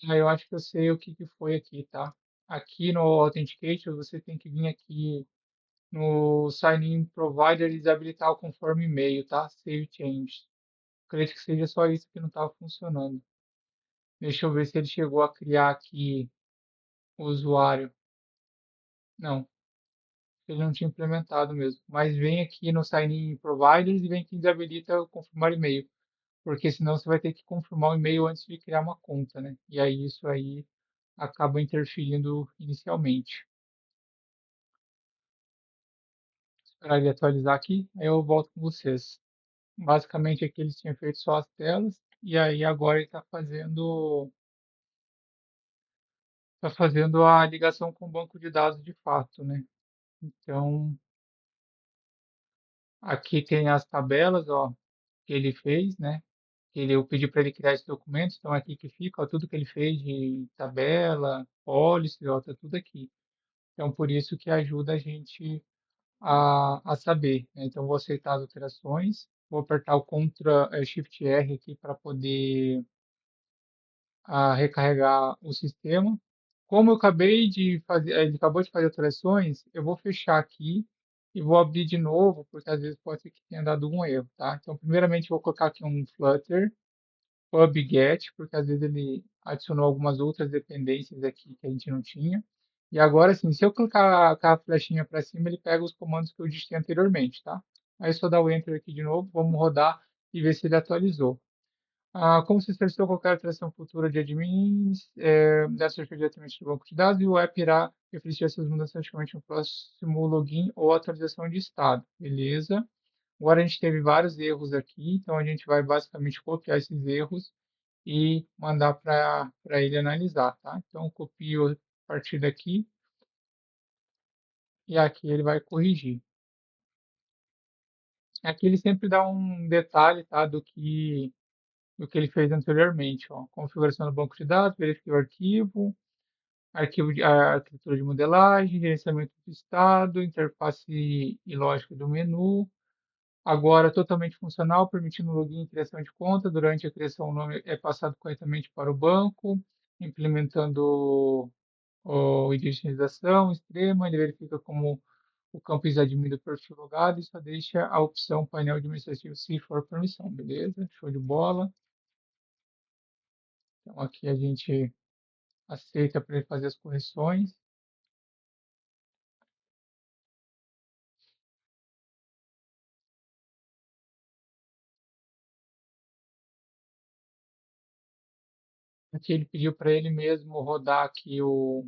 Eu acho que eu sei o que que foi aqui, tá? Aqui no Authenticator, você tem que vir aqui no Sign In Provider e desabilitar o conforme e-mail, tá? Save Change. Acredito que seja só isso que não estava funcionando. Deixa eu ver se ele chegou a criar aqui o usuário. Não, ele não tinha implementado mesmo. Mas vem aqui no Sign In Providers e vem aqui e desabilita o confirmar e-mail. Porque senão você vai ter que confirmar o e-mail antes de criar uma conta, né? E aí isso aí acaba interferindo inicialmente. Esperar ele atualizar aqui, aí eu volto com vocês. Basicamente aqui eles tinham feito só as telas e aí agora ele está fazendo a ligação com o banco de dados de fato, né? Então aqui tem as tabelas, ó, que ele fez, né? Eu pedi para ele criar esses documentos, então aqui que fica, ó, tudo que ele fez de tabela, policy, ó, tá tudo aqui. Então por isso que ajuda a gente a saber, né? Então vou aceitar as alterações, vou apertar o Shift R aqui para poder recarregar o sistema. Como eu acabei de fazer, ele acabou de fazer alterações, eu vou fechar aqui e vou abrir de novo, porque às vezes pode ser que tenha dado um erro, tá? Então, primeiramente, eu vou colocar aqui um Flutter PubGet, porque às vezes ele adicionou algumas outras dependências aqui que a gente não tinha. E agora, sim, se eu clicar com a flechinha para cima, ele pega os comandos que eu digitei anteriormente, tá? Aí é só dar o Enter aqui de novo, vamos rodar e ver se ele atualizou. Como se solicitou qualquer alteração futura de admins, deve ser feita diretamente do banco de dados e o app irá refletir essas mudanças automaticamente no próximo login ou atualização de estado. Beleza? Agora a gente teve vários erros aqui, então a gente vai basicamente copiar esses erros e mandar para ele analisar, tá? Então copio a partir daqui e aqui ele vai corrigir. Aqui ele sempre dá um detalhe, tá, do que ele fez anteriormente, ó. Configuração do banco de dados, verifique o arquivo, a arquitetura de modelagem, gerenciamento do estado, interface e lógica do menu. Agora totalmente funcional, permitindo login e criação de conta. Durante a criação, o nome é passado corretamente para o banco, implementando o higienização extrema. Ele verifica como o campo admin do perfil logado e só deixa a opção painel administrativo se for permissão. Beleza? Show de bola. Então aqui a gente aceita para ele fazer as correções. Aqui ele pediu para ele mesmo rodar aqui o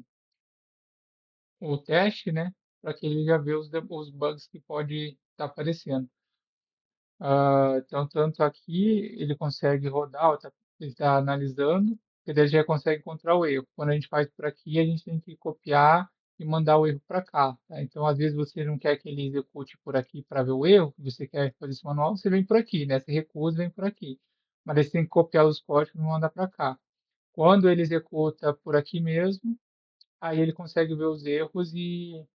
teste, né? Para que ele já veja os bugs que pode estar aparecendo. Então, tanto aqui ele consegue rodar, ó, ele está analisando, ele já consegue encontrar o erro. Quando a gente faz por aqui, a gente tem que copiar e mandar o erro para cá, tá? Então, às vezes você não quer que ele execute por aqui para ver o erro, você quer fazer isso manual, você vem por aqui, né? Você recusa, vem por aqui. Mas aí você tem que copiar os códigos e mandar para cá. Quando ele executa por aqui mesmo, aí ele consegue ver os erros e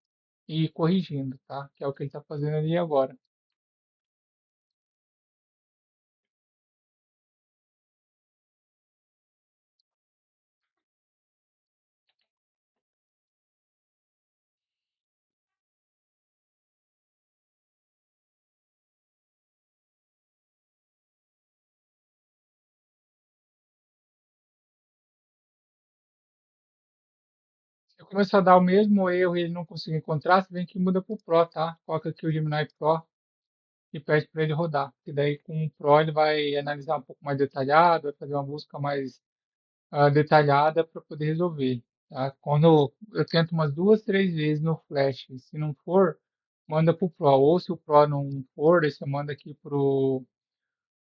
ir corrigindo, tá? Que é o que ele está fazendo ali agora. Se começar a dar o mesmo erro e ele não conseguir encontrar, você vem aqui e muda para o Pro, tá? Coloca aqui o Gemini Pro e pede para ele rodar. E daí com o Pro ele vai analisar um pouco mais detalhado, vai fazer uma busca mais detalhada para poder resolver, tá? Quando eu tento umas duas, três vezes no Flash, se não for, manda para o Pro. Ou se o Pro não for, daí você manda aqui para o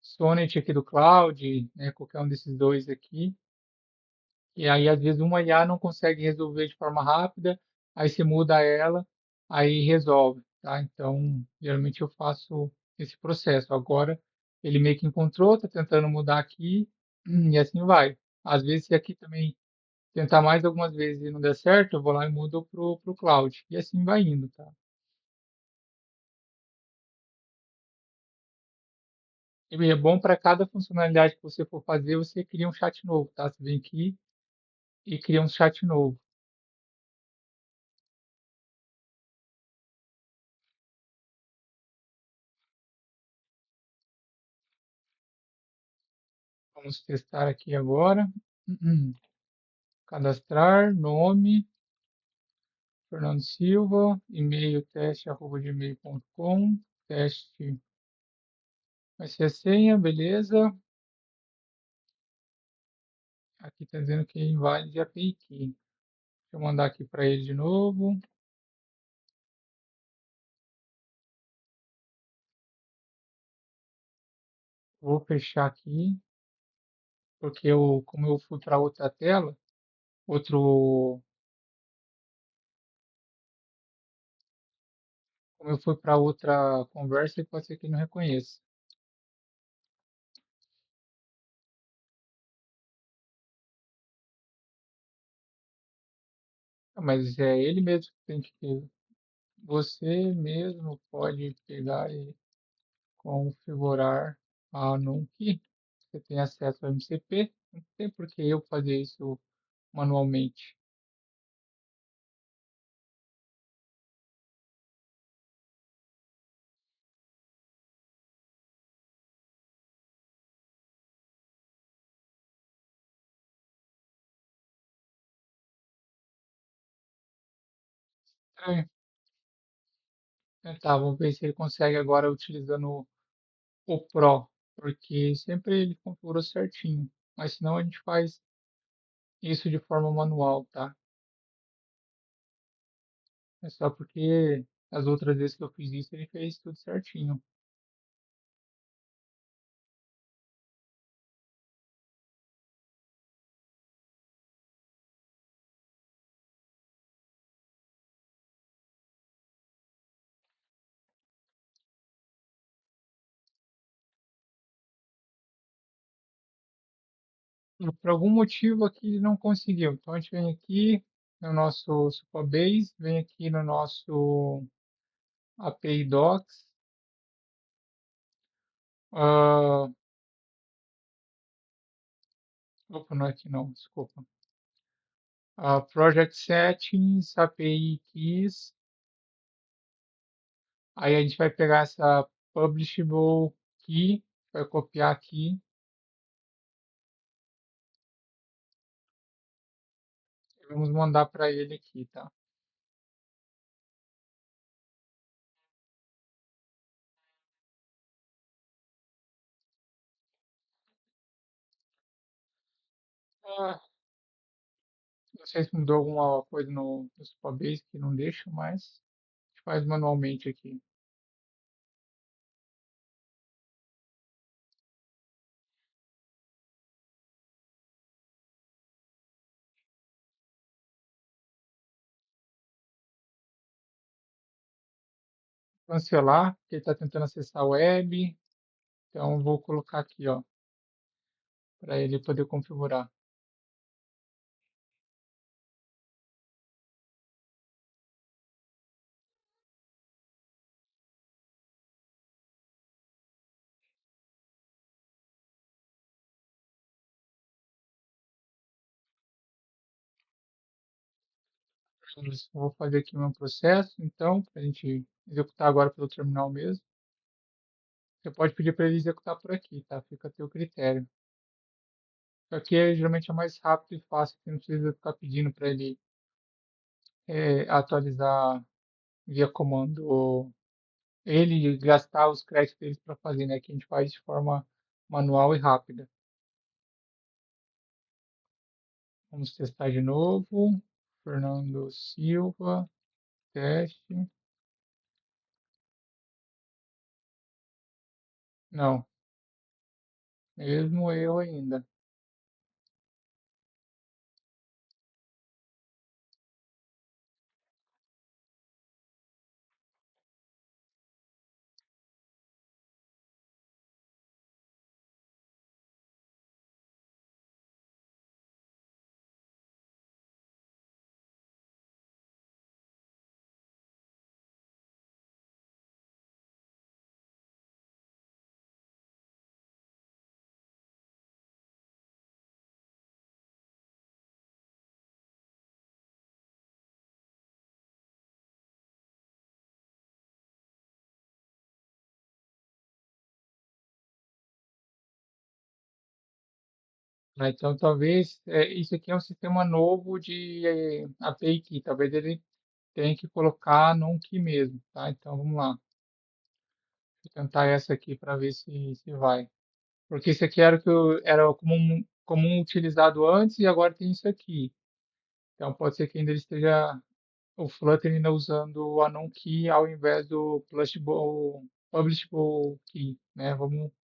Sonnet aqui do Cloud, né? Qualquer um desses dois aqui. E aí, às vezes, uma IA não consegue resolver de forma rápida, aí você muda ela, aí resolve, tá? Então, geralmente eu faço esse processo. Agora, ele meio que encontrou, tá tentando mudar aqui, e assim vai. Às vezes, se aqui também tentar mais algumas vezes e não der certo, eu vou lá e mudo pro cloud. E assim vai indo, tá? E é bom para cada funcionalidade que você for fazer, você cria um chat novo, tá? Você vem aqui e cria um chat novo. Vamos testar aqui agora. Cadastrar, nome, Fernando Silva, e-mail teste@gmail.com, teste vai ser a senha, beleza. Aqui está dizendo que é invalide API key. Deixa eu mandar aqui para ele de novo. Vou fechar aqui, porque como eu fui para outra tela, outro, como eu fui para outra conversa, pode ser que ele não reconheça. Mas é ele mesmo que tem que. Você mesmo pode pegar e configurar a NUMP. Você tem acesso ao MCP. Não tem por que eu fazer isso manualmente. É, tá, vamos ver se ele consegue agora utilizando o Pro, porque sempre ele configurou certinho. Mas senão a gente faz isso de forma manual, tá? É só porque as outras vezes que eu fiz isso, ele fez tudo certinho. E por algum motivo aqui ele não conseguiu. Então a gente vem aqui no nosso Supabase, vem aqui no nosso API Docs. ah, Opa, não é aqui não, desculpa. Project Settings, API Keys. Aí a gente vai pegar essa Publishable Key, vai copiar aqui e vamos mandar para ele aqui, tá? Ah, não sei se mudou alguma coisa no Supabase que não deixa, mas a gente faz manualmente aqui. Cancelar, porque ele está tentando acessar a web. Então vou colocar aqui, ó, para ele poder configurar. Isso, vou fazer aqui o meu processo, então, para a gente executar agora pelo terminal mesmo. Você pode pedir para ele executar por aqui, tá? Fica a teu critério. Isso aqui geralmente é mais rápido e fácil, você não precisa ficar pedindo para ele atualizar via comando ele e gastar os créditos deles para fazer, né? Que a gente faz de forma manual e rápida. Vamos testar de novo. Fernando Silva, teste. Não, mesmo eu ainda. Então, talvez isso aqui é um sistema novo de API Key. Talvez ele tenha que colocar num key mesmo, tá? Então, vamos lá. Vou tentar essa aqui para ver se vai. Porque esse aqui era o que era comum utilizado antes e agora tem isso aqui. Então, pode ser que ainda ele esteja o Flutter ainda usando o anon key ao invés do publishable key, né?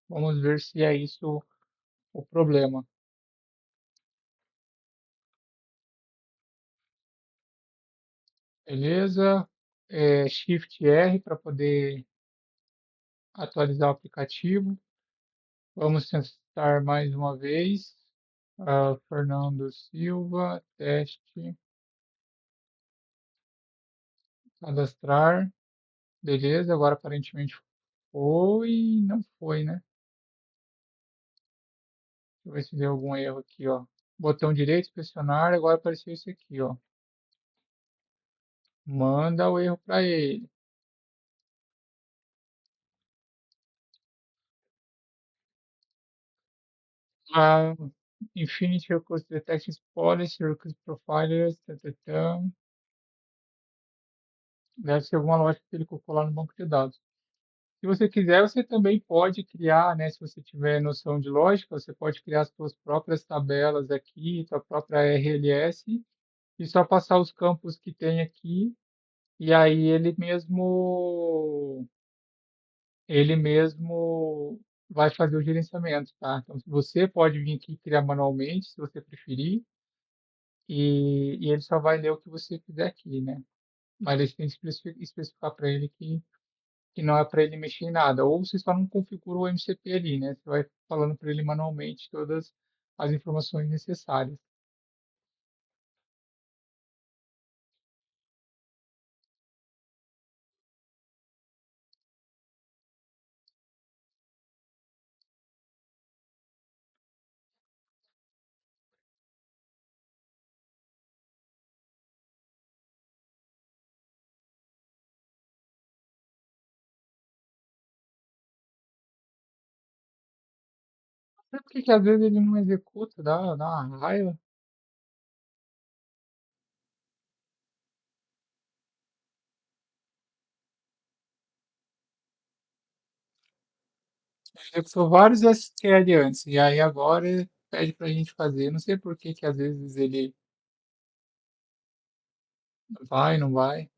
Vamos ver se é isso o problema. Beleza? Shift R para poder atualizar o aplicativo. Vamos testar mais uma vez. Fernando Silva, teste, cadastrar. Beleza, agora aparentemente foi, não foi, né? Deixa eu ver se deu algum erro aqui, ó. Botão direito, pressionar, agora apareceu isso aqui, ó. Manda o erro para ele. Ah, Infinity Recurse Detection Policy, Recurse Profilers, tatatã. Deve ser alguma lógica que ele colocou lá no banco de dados. Se você quiser, você também pode criar, né? Se você tiver noção de lógica, você pode criar as suas próprias tabelas aqui, sua própria RLS, e só passar os campos que tem aqui, e aí ele mesmo vai fazer o gerenciamento, tá? Então, você pode vir aqui e criar manualmente, se você preferir, e ele só vai ler o que você fizer aqui, né? Mas aí você tem que especificar para ele que não é para ele mexer em nada. Ou você só não configura o MCP ali, né? Você vai falando para ele manualmente todas as informações necessárias. Sabe por que que às vezes ele não executa, dá uma raiva? Ele executou vários SQL antes, e aí agora ele pede para a gente fazer. Não sei por que que às vezes ele vai, não vai.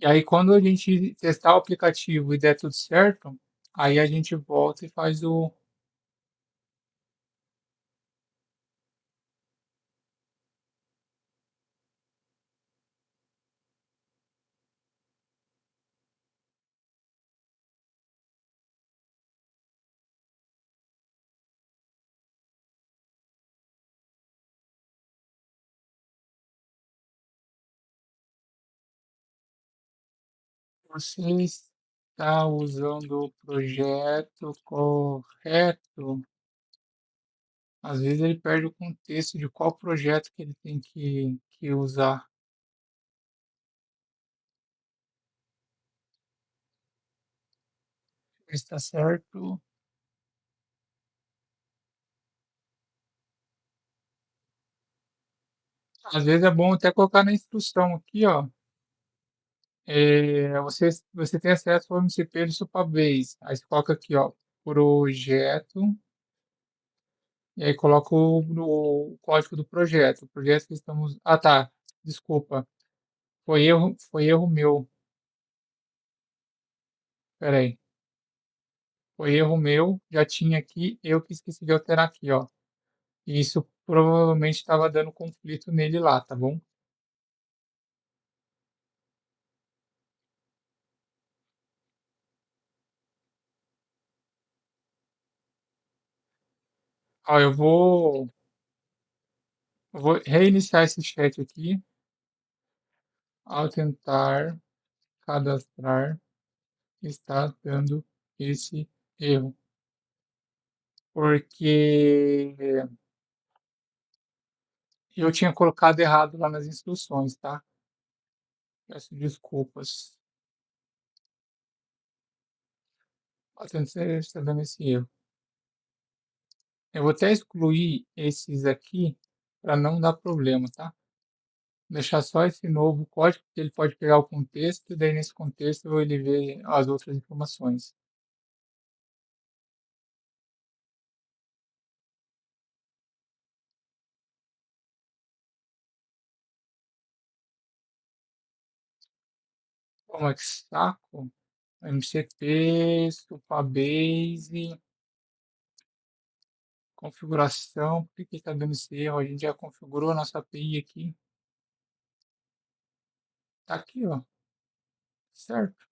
E aí quando a gente testar o aplicativo e der tudo certo, aí a gente volta e faz o Você está usando o projeto correto? Às vezes ele perde o contexto de qual projeto que ele tem que usar. Está certo? Às vezes é bom até colocar na instrução aqui, ó, você tem acesso ao MCP do Supabase, aí você coloca aqui, ó, projeto, e aí coloca o código do projeto, o projeto que estamos tá, desculpa, foi erro meu, espera aí, foi erro meu, já tinha aqui, eu que esqueci de alterar aqui, ó, e isso provavelmente estava dando conflito nele lá, tá bom? Ó, eu vou reiniciar esse chat aqui, ao tentar cadastrar, está dando esse erro, porque eu tinha colocado errado lá nas instruções, tá? Peço desculpas. Ó, está dando esse erro. Eu vou até excluir esses aqui para não dar problema, tá? Deixar só esse novo código, porque ele pode pegar o contexto, e daí nesse contexto ele vê as outras informações. Pô, que saco! MCP, Supabase, configuração, por que que tá dando esse erro? A gente já configurou a nossa API aqui. Tá aqui, ó, certo.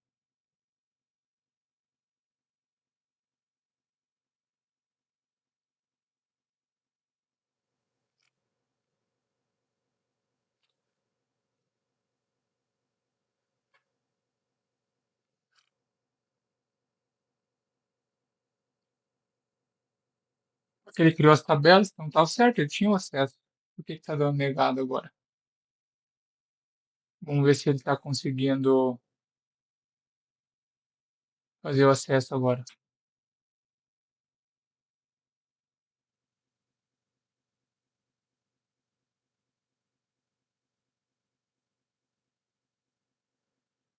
Porque ele criou as tabelas, então tava certo, ele tinha o acesso. Por que que tá dando negado agora? Vamos ver se ele tá conseguindo fazer o acesso agora.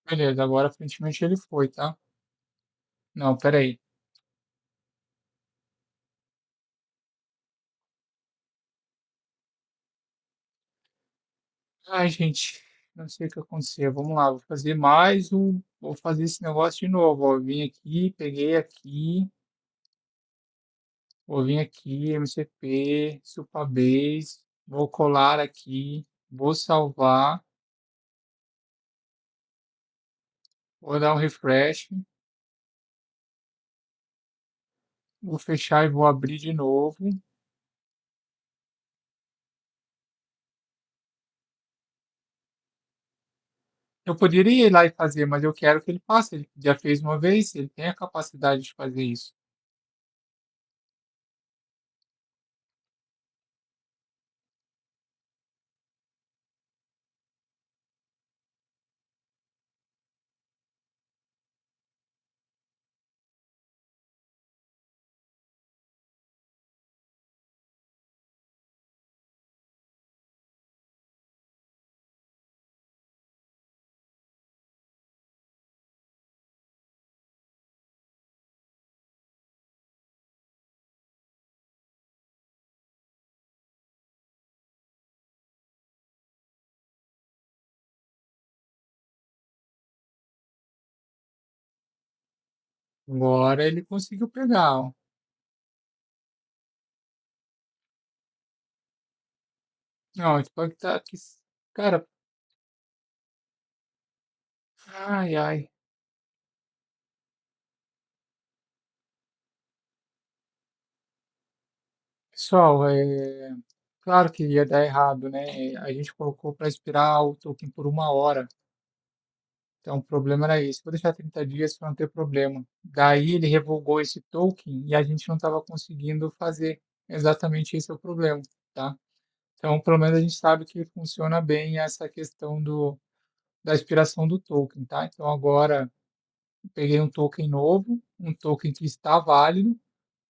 Beleza, agora aparentemente ele foi, tá? Não, pera aí. Ai, gente, não sei o que aconteceu. Vamos lá, vou fazer mais um. Vou fazer esse negócio de novo. Ó. Eu vim aqui, peguei aqui, vou vir aqui, MCP, Supabase, vou colar aqui, vou salvar, vou dar um refresh, vou fechar e vou abrir de novo. Eu poderia ir lá e fazer, mas eu quero que ele faça. Ele já fez uma vez, ele tem a capacidade de fazer isso. Agora ele conseguiu pegar, ó. Não, ele pode estar aqui. Cara, ai, ai. Pessoal, claro que ia dar errado, né? A gente colocou para expirar o token por 1 hora. Então, o problema era esse. Vou deixar 30 dias para não ter problema. Daí ele revogou esse token e a gente não estava conseguindo fazer. Exatamente esse é o problema, tá? Então, pelo menos a gente sabe que funciona bem essa questão da expiração do token, tá? Então, agora eu peguei um token novo, um token que está válido.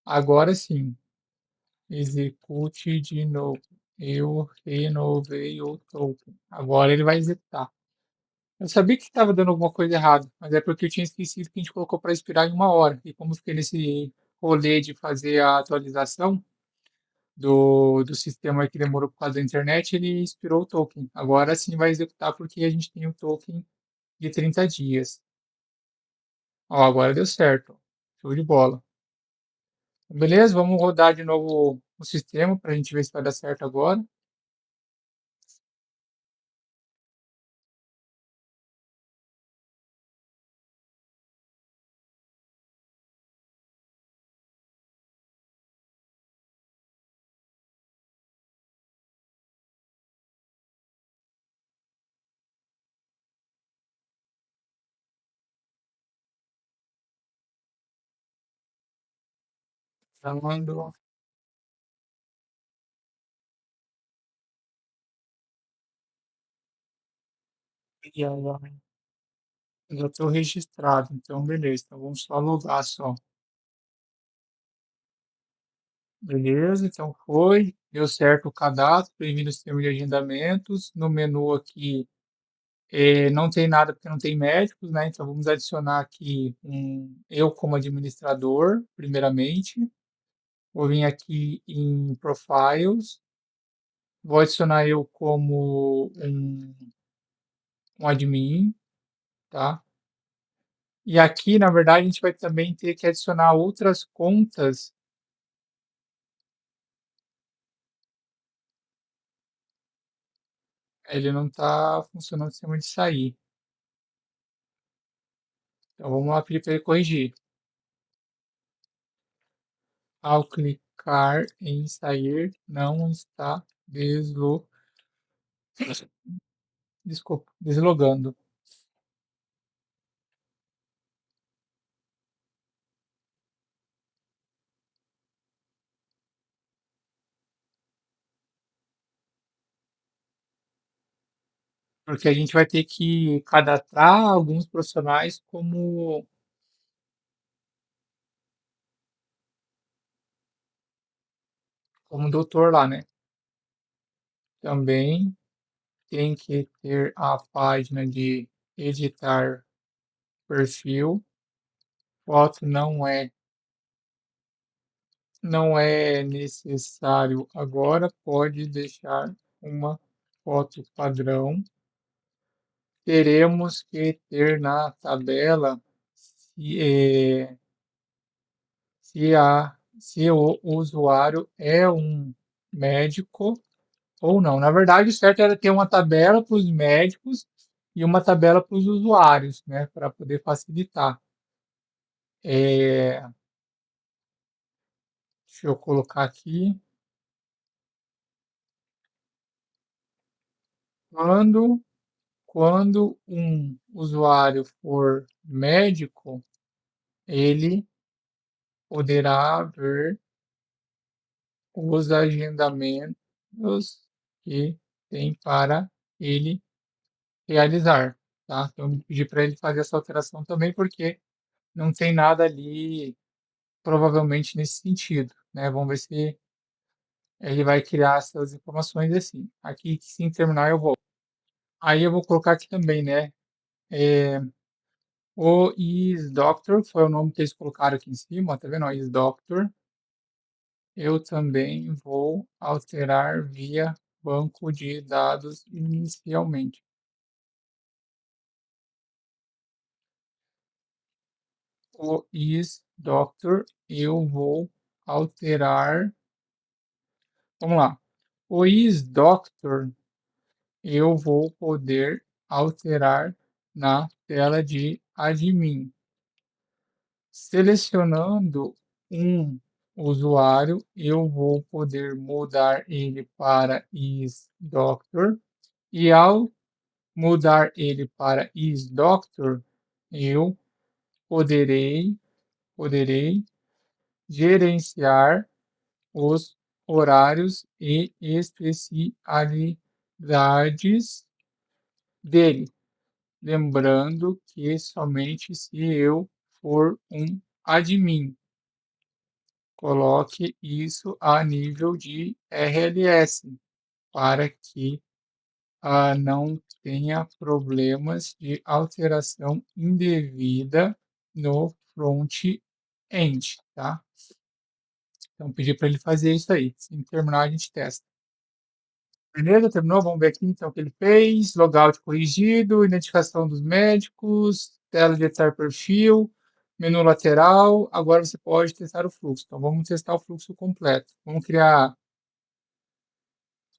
Agora sim, execute de novo. Eu renovei o token. Agora ele vai executar. Eu sabia que estava dando alguma coisa errada, mas é porque eu tinha esquecido que a gente colocou para expirar em 1 hora. E como eu fiquei nesse rolê de fazer a atualização do sistema que demorou por causa da internet, ele expirou o token. Agora sim vai executar porque a gente tem o token de 30 dias. Ó, agora deu certo. Show de bola. Beleza, vamos rodar de novo o sistema para a gente ver se vai dar certo agora. Chamando. E aí, já estou registrado, então beleza. Então vamos só logar só. Beleza, então foi. Deu certo o cadastro, bem-vindo ao sistema de agendamentos. No menu aqui não tem nada porque não tem médicos, né? Então vamos adicionar aqui eu como administrador, primeiramente. Vou vir aqui em Profiles, vou adicionar eu como um admin, tá? E aqui, na verdade, a gente vai também ter que adicionar outras contas. Ele não está funcionando o sistema de sair. Então vamos lá pedir para ele corrigir. Ao clicar em sair, não está desculpa, deslogando. Porque a gente vai ter que cadastrar alguns profissionais como doutor lá, né? Também tem que ter a página de editar perfil. Foto não é necessário agora, pode deixar uma foto padrão. Teremos que ter na tabela se, se o usuário é um médico ou não. Na verdade, o certo era ter uma tabela para os médicos e uma tabela para os usuários, né, para poder facilitar. É, deixa eu colocar aqui. Quando, quando um usuário for médico, ele poderá ver os agendamentos que tem para ele realizar, tá? Então, eu pedi para ele fazer essa alteração também, porque não tem nada ali, provavelmente, nesse sentido, né? Vamos ver se ele vai criar essas informações assim. Aqui, sim, terminar, eu vou. Aí eu vou colocar aqui também, né? É, o is-doctor foi o nome que eles colocaram aqui em cima, tá vendo? Ó, is-doctor. Eu também vou alterar via banco de dados inicialmente. O is-doctor eu vou alterar. Vamos lá. O is-doctor eu vou poder alterar na tela de admin. Selecionando um usuário, eu vou poder mudar ele para is-doctor e ao mudar ele para is-doctor, eu poderei gerenciar os horários e especialidades dele, lembrando que somente se eu for um admin. Coloque isso a nível de RLS. para que não tenha problemas de alteração indevida no front-end, tá? Então, pedir para ele fazer isso aí. Se terminar, a gente testa. Beleza? Terminou? Vamos ver aqui então o que ele fez. Logout corrigido, identificação dos médicos, tela de editar perfil, menu lateral. Agora você pode testar o fluxo. Então, vamos testar o fluxo completo. Vamos criar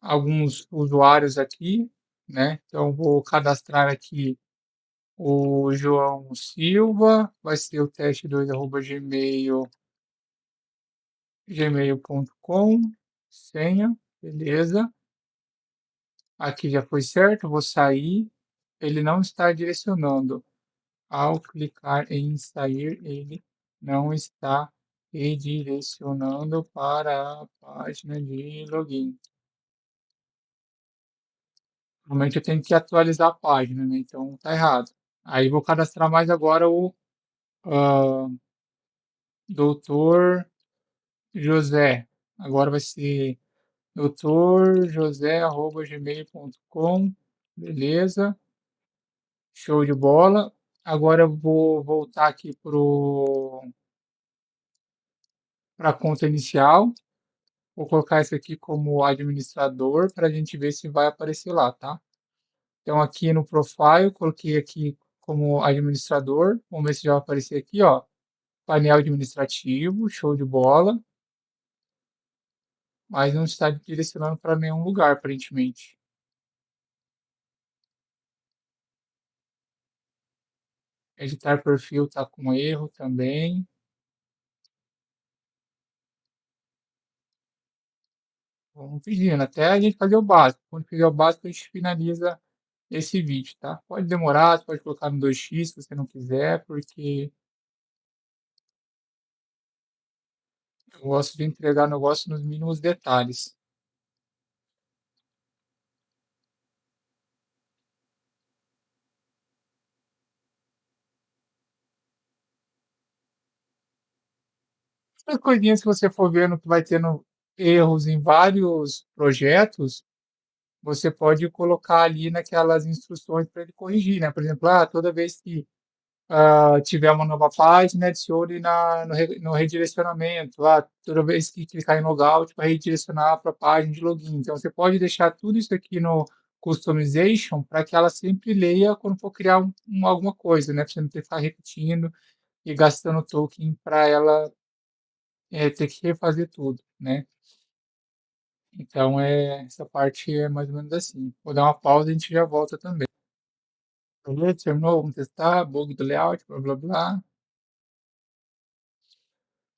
alguns usuários aqui, né? Então, vou cadastrar aqui o João Silva, vai ser o teste2@gmail.com, senha, beleza. Aqui já foi certo, vou sair. Ele não está direcionando. Ao clicar em sair, ele não está redirecionando para a página de login. Normalmente eu tenho que atualizar a página, né? Então tá errado. Aí vou cadastrar mais agora o ah, doutor José. Agora vai ser doutorjosé@gmail.com. Beleza, show de bola. Agora eu vou voltar aqui para a conta inicial. Vou colocar esse aqui como administrador para a gente ver se vai aparecer lá, tá? Então aqui no profile, coloquei aqui como administrador. Vamos ver se já vai aparecer aqui, ó. Painel administrativo, show de bola. Mas não está direcionando para nenhum lugar, aparentemente. Editar perfil está com erro também. Vamos pedindo até a gente fazer o básico. Quando fizer o básico, a gente finaliza esse vídeo, tá? Pode demorar, você pode colocar no 2x se você não quiser, porque eu gosto de entregar o negócio nos mínimos detalhes. As coisinhas que você for vendo que vai tendo erros em vários projetos, você pode colocar ali naquelas instruções para ele corrigir, né? Por exemplo, toda vez que tiver uma nova página, adicione no redirecionamento. Toda vez que clicar em logout, vai redirecionar para a página de login. Então, você pode deixar tudo isso aqui no customization para que ela sempre leia quando for criar alguma coisa, né? Para você não ter que ficar repetindo e gastando token para ela ter que refazer tudo, né? Então, essa parte é mais ou menos assim. Vou dar uma pausa e a gente já volta também. Beleza? Terminou? Vamos testar. Bug do layout, blá blá blá.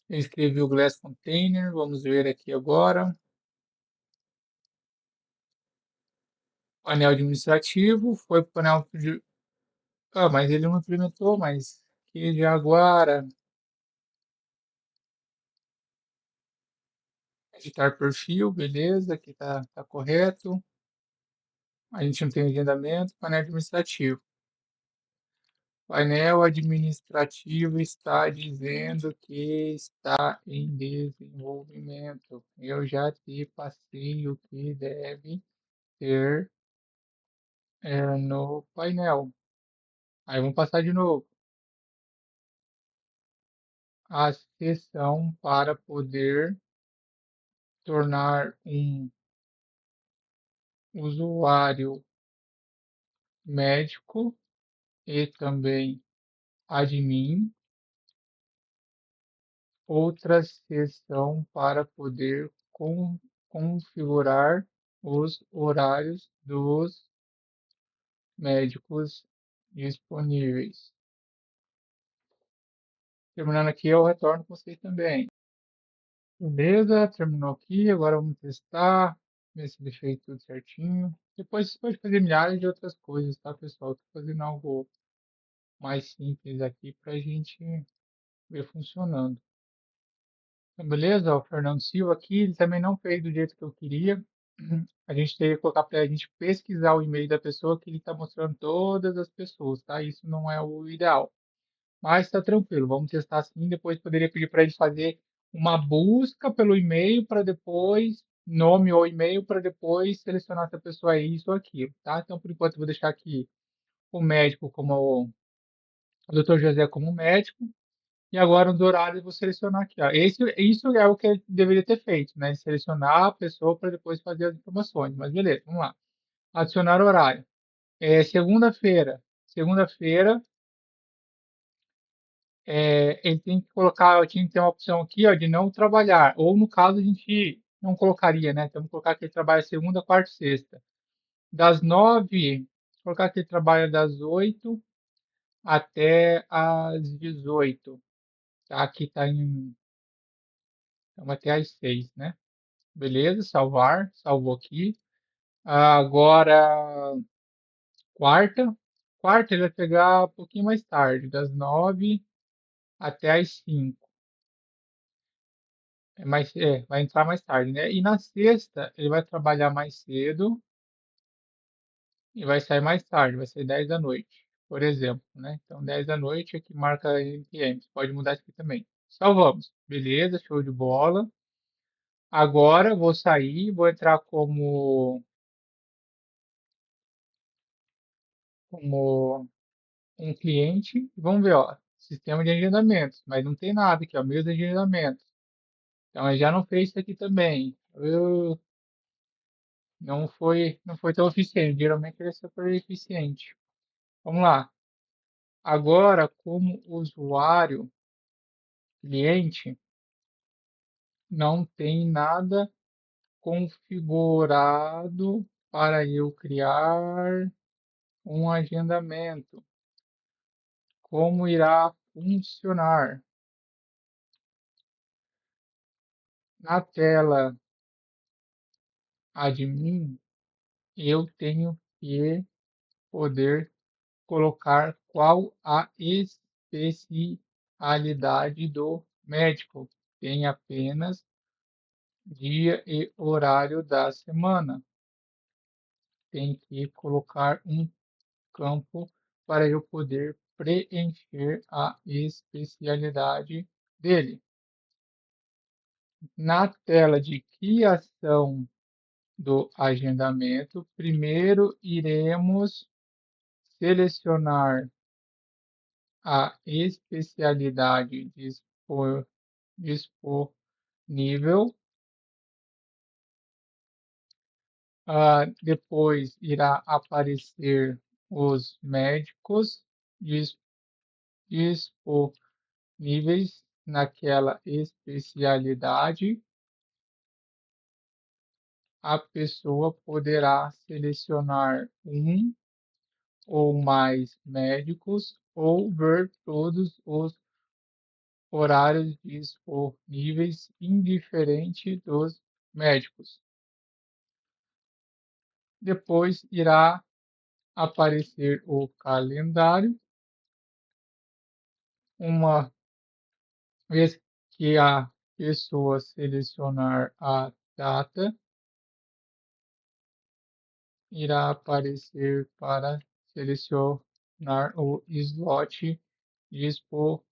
Eu escrevi o Glass Container, vamos ver aqui agora. Painel administrativo, foi para o painel de... mas ele não implementou, mas que de agora. Editar perfil, beleza, aqui tá correto. A gente não tem agendamento, painel administrativo. Painel administrativo está dizendo que está em desenvolvimento. Eu já te passei o que deve ter no painel. Aí vamos passar de novo. A seção para poder tornar um usuário médico e também admin. Outra seção para poder configurar os horários dos médicos disponíveis. Terminando aqui, eu retorno com vocês também. Beleza, terminou aqui. Agora vamos testar, ver se deixei tudo certinho. Depois você pode fazer milhares de outras coisas, tá, pessoal? Estou fazendo algo mais simples aqui para a gente ver funcionando. Então, beleza? O Fernando Silva aqui, ele também não fez do jeito que eu queria. A gente teria que colocar para a gente pesquisar o e-mail da pessoa que ele está mostrando todas as pessoas, tá? Isso não é o ideal. Mas está tranquilo, vamos testar assim. Depois poderia pedir para ele fazer uma busca pelo e-mail para depois nome ou e-mail para depois selecionar se a pessoa é isso ou aquilo, tá? Então, por enquanto, eu vou deixar aqui o médico como o Dr. José como médico. E agora nos horários eu vou selecionar aqui, ó. Isso é o que ele deveria ter feito, né? Selecionar a pessoa para depois fazer as informações. Mas beleza, vamos lá. Adicionar horário. Segunda-feira. Segunda-feira, ele tem que colocar, tinha que ter uma opção aqui, ó, de não trabalhar. Ou no caso a gente não colocaria, né? Então, vamos colocar que ele trabalha segunda, quarta e sexta. Das 9, colocar que ele trabalha das 8 até às 18. Tá? Aqui está em. Então, até às 6, né? Beleza, salvar, salvou aqui. Agora, quarta. Quarta ele vai pegar um pouquinho mais tarde, das 9 até às 5. Vai entrar mais tarde, né? E na sexta ele vai trabalhar mais cedo e vai sair mais tarde, vai sair 10 da noite, por exemplo, né? Então 10 da noite é que marca NPM. Você pode mudar isso aqui também. Salvamos. Beleza, show de bola. Agora vou sair, vou entrar como um cliente e vamos ver, ó, sistema de agendamento, mas não tem nada aqui, ó, meio de agendamento. Então, ele já não fez isso aqui também. Não foi tão eficiente. Geralmente ele é super eficiente. Vamos lá. Agora, como usuário, cliente, não tem nada configurado para eu criar um agendamento. Como irá funcionar? Na tela admin, eu tenho que poder colocar qual a especialidade do médico. Tem apenas dia e horário da semana. Tem que colocar um campo para eu poder preencher a especialidade dele. Na tela de criação do agendamento, primeiro iremos selecionar a especialidade disponível. Depois irá aparecer os médicos disponíveis naquela especialidade. A pessoa poderá selecionar um ou mais médicos ou ver todos os horários disponíveis, indiferente dos médicos. Depois irá aparecer o calendário, uma vez que a pessoa selecionar a data, irá aparecer para selecionar o slot disponível.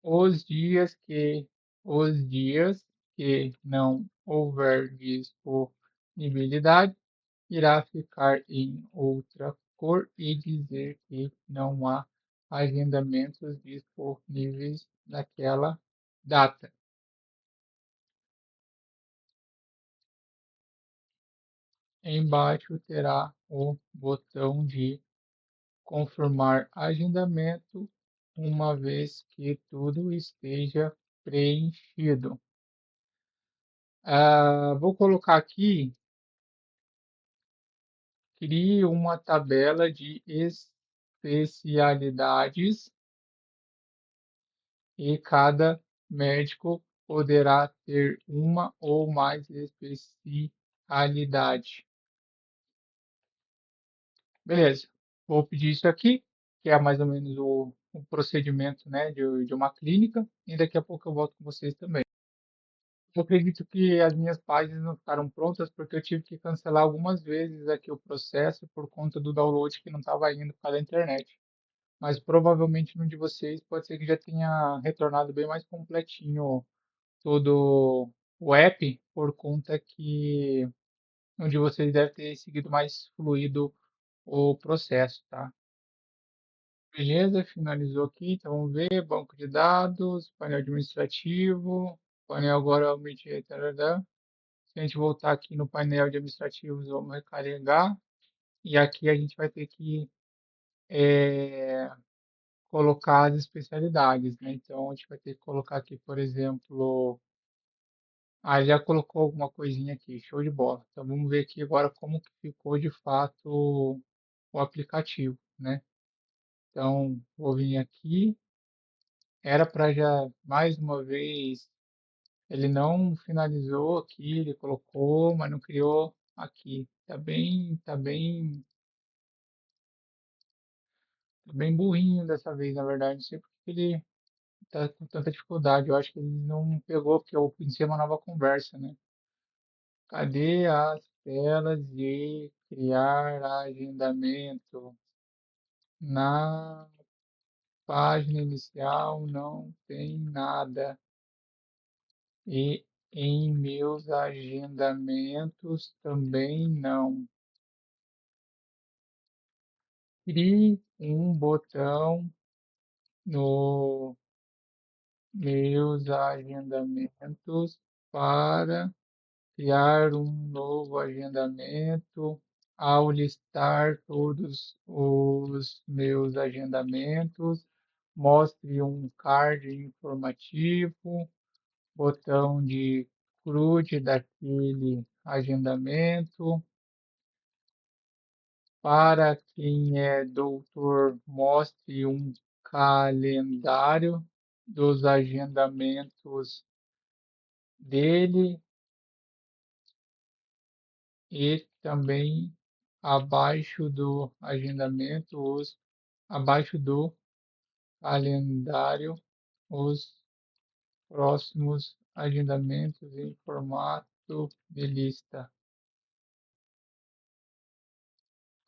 Os dias que os dias que não houver disponibilidade, irá ficar em outra cor e dizer que não há agendamentos disponíveis naquela data. Embaixo terá o botão de confirmar agendamento, uma vez que tudo esteja preenchido. Vou colocar aqui, crie uma tabela de especialidades e cada médico poderá ter uma ou mais especialidade. Beleza. Vou pedir isso aqui, que é mais ou menos o procedimento, né, de uma clínica, e daqui a pouco eu volto com vocês também. Eu acredito que as minhas páginas não ficaram prontas porque eu tive que cancelar algumas vezes aqui o processo por conta do download que não estava indo para a internet. mas provavelmente no de vocês pode ser que já tenha retornado bem mais completinho todo o app, por conta que no de vocês deve ter seguido mais fluido o processo, tá? Beleza, finalizou aqui, então vamos ver, banco de dados, painel administrativo, painel agora Omit, tarará. Se a gente voltar aqui no painel de administrativos, vamos recarregar, e aqui a gente vai ter que eh, colocar as especialidades, né? Então a gente vai ter que colocar aqui, por exemplo, já colocou alguma coisinha aqui, show de bola. Então vamos ver aqui agora como que ficou de fato o aplicativo, né? Então vou vir aqui, era para já mais uma vez, ele não finalizou aqui, ele colocou, mas não criou aqui. Tá bem burrinho dessa vez, na verdade. Não sei porque ele tá com tanta dificuldade. Eu acho que ele não pegou, porque eu iniciei uma nova conversa, né? Cadê as telas de criar agendamento? Na página inicial não tem nada. E em meus agendamentos também não. Crie um botão no meus agendamentos para criar um novo agendamento. Ao listar todos os meus agendamentos, mostre um card informativo, botão de grude daquele agendamento. Para quem é doutor, mostre um calendário dos agendamentos dele e também abaixo do agendamento, abaixo do calendário, os próximos agendamentos em formato de lista.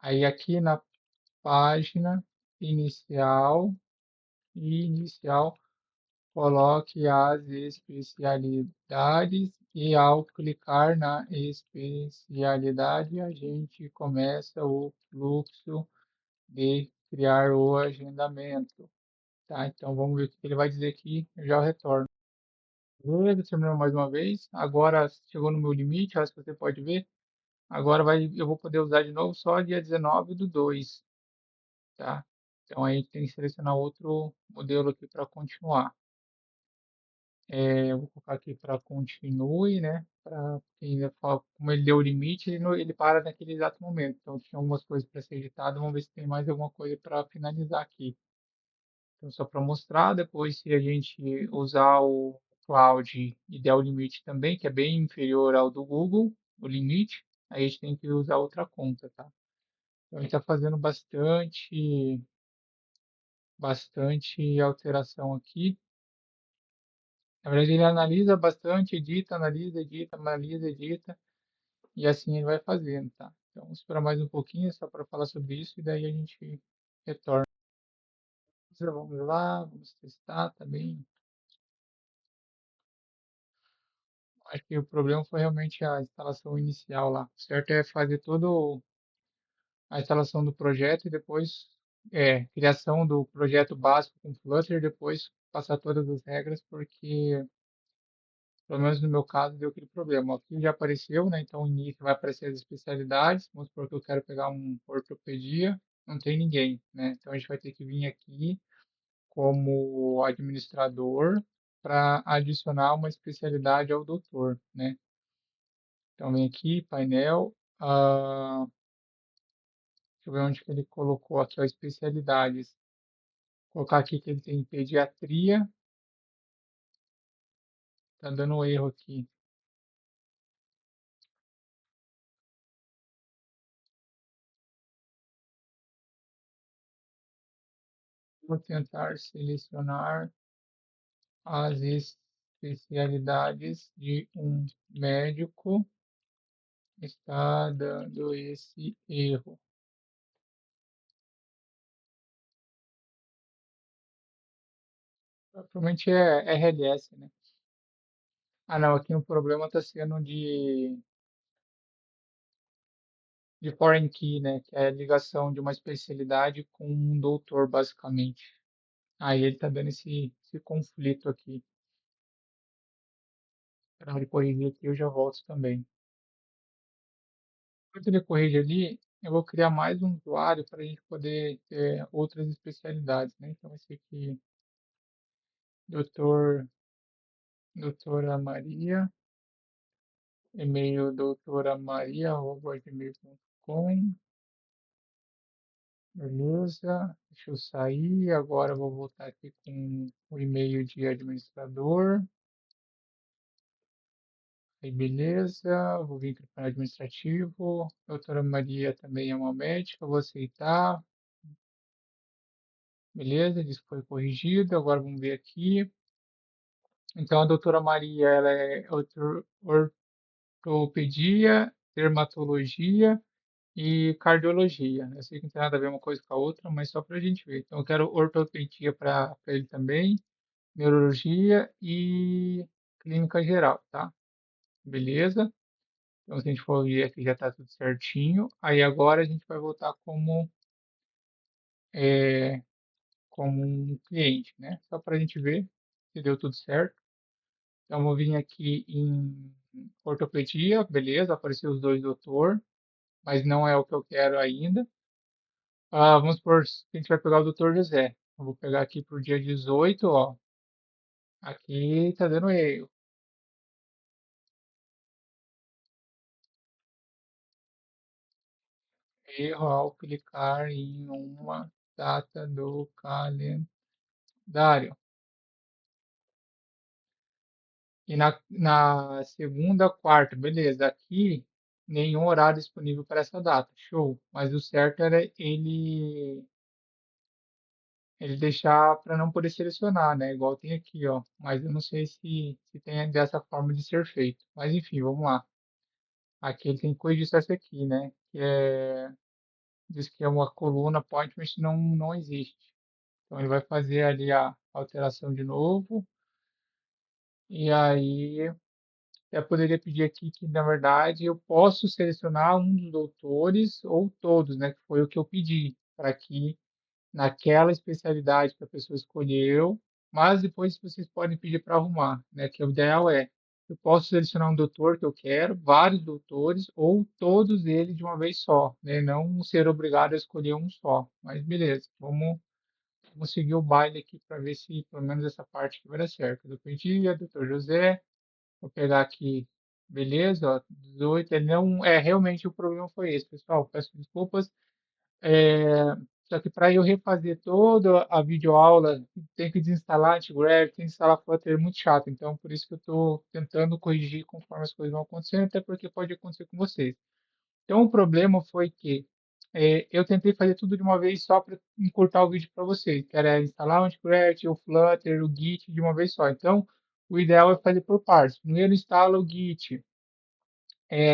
Aí aqui na página inicial, coloque as especialidades e ao clicar na especialidade, a gente começa o fluxo de criar o agendamento, tá? Então vamos ver o que ele vai dizer aqui, eu já retorno. Beleza, terminou mais uma vez. Agora chegou no meu limite, acho que você pode ver. Agora eu vou poder usar de novo só dia 19 do 2, tá? Então aí tem que selecionar outro modelo aqui para continuar. Eu vou colocar aqui para continue, né? Para ainda como ele deu o limite, ele para naquele exato momento. Então tinha algumas coisas para ser editadas. Vamos ver se tem mais alguma coisa para finalizar aqui. Então só para mostrar, depois se a gente usar o Cloud e der o limite também, que é bem inferior ao do Google, o limite, aí a gente tem que usar outra conta, tá? Então a gente está fazendo bastante alteração aqui. Na verdade, ele analisa bastante, edita, analisa, edita, analisa, edita, e assim ele vai fazendo, tá? Então, vamos esperar mais um pouquinho só para falar sobre isso, e daí a gente retorna. Vamos lá, vamos testar também. Acho que o problema foi realmente a instalação inicial lá. O certo é fazer toda a instalação do projeto e depois criação do projeto básico com Flutter, depois passar todas as regras, porque pelo menos no meu caso, deu aquele problema. Aqui já apareceu, né? Então, no início vai aparecer as especialidades. Vamos supor que eu quero pegar um ortopedia, não tem ninguém, né? Então, a gente vai ter que vir aqui como administrador para adicionar uma especialidade ao doutor, né? Então, vem aqui, painel. Deixa eu ver onde que ele colocou aqui, ó, especialidades. Vou colocar aqui que ele tem pediatria. Tá dando um erro aqui. Vou tentar selecionar as especialidades de um médico. Está dando esse erro. Provavelmente é RLS, né? Ah, não, aqui o problema está sendo de foreign key, né? Que é a ligação de uma especialidade com um doutor, basicamente. Aí ele está dando esse conflito aqui. Para ele corrigir aqui, eu já volto também. Quando ele corrigir ali, eu vou criar mais um usuário para a gente poder ter outras especialidades, né? Então, esse aqui, doutor, doutora Maria, e-mail doutoramaria@gmail.com. Beleza, deixa eu sair. Agora eu vou voltar aqui com o e-mail de administrador. Aí, beleza, vou vir aqui para o administrativo. Doutora Maria também é uma médica, vou aceitar. Beleza, isso foi corrigido. Agora vamos ver aqui. Então, a doutora Maria, ela é ortopedia, dermatologia e cardiologia. Eu sei que não tem nada a ver uma coisa com a outra, mas só para a gente ver. Então, eu quero ortopedia para ele também, neurologia e clínica geral, tá? Beleza? Então, se a gente for ver aqui, já está tudo certinho. Aí, agora a gente vai voltar é, como um cliente, né? Só para a gente ver se deu tudo certo. Então, vou vir aqui em ortopedia, beleza, apareceu os dois doutor, mas não é o que eu quero ainda. Vamos supor que a gente vai pegar o doutor José. Eu vou pegar aqui para o dia 18, ó. Aqui tá dando erro. Erro ao clicar em uma data do calendário. E na segunda, quarta, beleza. Aqui, nenhum horário disponível para essa data. Show. Mas o certo era ele deixar para não poder selecionar, né? Igual tem aqui, ó. Mas eu não sei se tem dessa forma de ser feito. Mas enfim, vamos lá. Aqui ele tem que corrigir isso aqui, né? Diz que é uma coluna appointment não existe. Então ele vai fazer ali a alteração de novo. E aí eu poderia pedir aqui que, na verdade, eu posso selecionar um dos doutores ou todos, né? Que foi o que eu pedi, para que naquela especialidade que a pessoa escolheu, mas depois vocês podem pedir para arrumar, né? Que o ideal é, eu posso selecionar um doutor que eu quero, vários doutores, ou todos eles de uma vez só, né? Não ser obrigado a escolher um só. Mas beleza, vamos seguir o baile aqui para ver se pelo menos essa parte aqui vai dar certo. Eu pedi a doutor José, vou pegar aqui, beleza, ó, 18, ele não, realmente o problema foi esse, pessoal, peço desculpas, é, só que para eu refazer toda a videoaula, tem que desinstalar antigrave, tem que instalar Flutter, é muito chato. Então, por isso que eu estou tentando corrigir conforme as coisas vão acontecendo, até porque pode acontecer com vocês. Então, o problema foi que eu tentei fazer tudo de uma vez só para encurtar o vídeo para vocês, que era instalar o antigrave, o Flutter, o Git de uma vez só. Então, o ideal é fazer por partes. Primeiro instala o Git,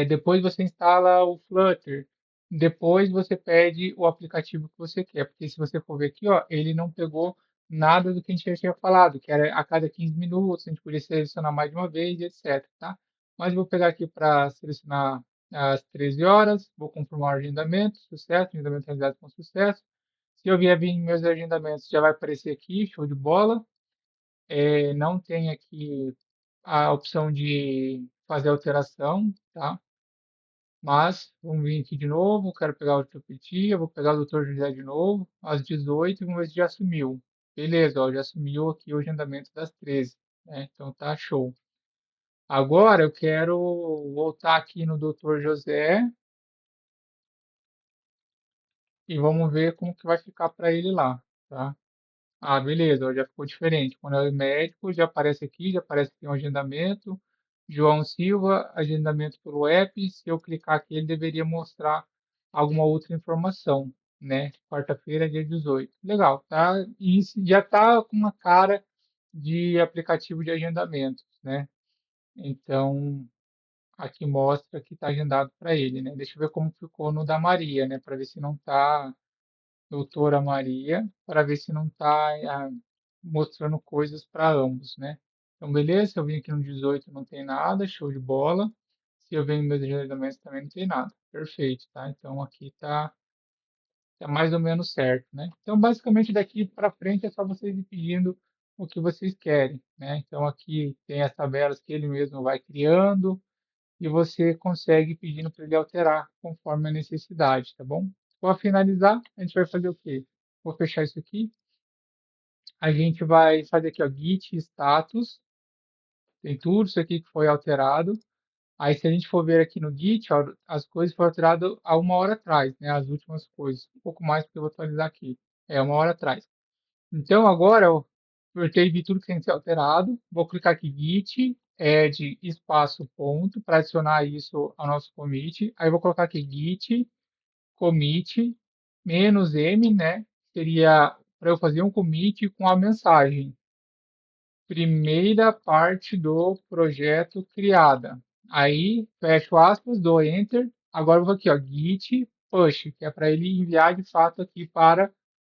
depois você instala o Flutter. Depois você pede o aplicativo que você quer. Porque se você for ver aqui, ó, ele não pegou nada do que a gente já tinha falado, que era a cada 15 minutos, a gente podia selecionar mais de uma vez, etc, tá? Mas eu vou pegar aqui para selecionar às 13 horas, vou confirmar o agendamento, sucesso, agendamento realizado com sucesso. Se eu vier vir em meus agendamentos, já vai aparecer aqui, show de bola. Não tem aqui a opção de fazer alteração, tá? Mas, vamos vir aqui de novo, quero pegar o ortopedia, vou pegar o doutor José de novo, às 18, vamos ver se já sumiu. Beleza, ó, já sumiu aqui o agendamento das 13, né? Então tá show. Agora eu quero voltar aqui no doutor José e vamos ver como que vai ficar para ele lá, tá? Ah, beleza, ó, já ficou diferente. Quando é o médico, já aparece aqui, já aparece aqui um agendamento. João Silva, agendamento pelo app. Se eu clicar aqui, ele deveria mostrar alguma outra informação, né? Quarta-feira, dia 18. Legal, tá? E isso já tá com uma cara de aplicativo de agendamentos, né? Então, aqui mostra que está agendado para ele, né? Deixa eu ver como ficou no da Maria, né? Para ver se não tá doutora Maria, para ver se não tá mostrando coisas para ambos, né? Então, beleza, se eu vim aqui no 18 não tem nada, show de bola. Se eu venho no meus agendamentos também não tem nada. Perfeito, tá? Então aqui tá mais ou menos certo, né? Então, basicamente, daqui para frente é só vocês ir pedindo o que vocês querem, né? Então, aqui tem as tabelas que ele mesmo vai criando e você consegue ir pedindo para ele alterar conforme a necessidade, tá bom? Para finalizar, a gente vai fazer o quê? Vou fechar isso aqui. A gente vai fazer aqui, ó, git status, tem tudo isso aqui que foi alterado. Aí, se a gente for ver aqui no Git, ó, as coisas foram alteradas há 1 hora atrás, né? As últimas coisas. Um pouco mais, porque eu vou atualizar aqui. É, 1 hora atrás. Então, agora eu apertei vi tudo que tem que ser alterado. Vou clicar aqui, Git, add, espaço, ponto, para adicionar isso ao nosso commit. Aí eu vou colocar aqui, Git, commit, menos M, né? Seria para eu fazer um commit com a mensagem primeira parte do projeto criada. Aí, fecho aspas, dou Enter. Agora eu vou aqui, ó, Git push, que é para ele enviar de fato aqui para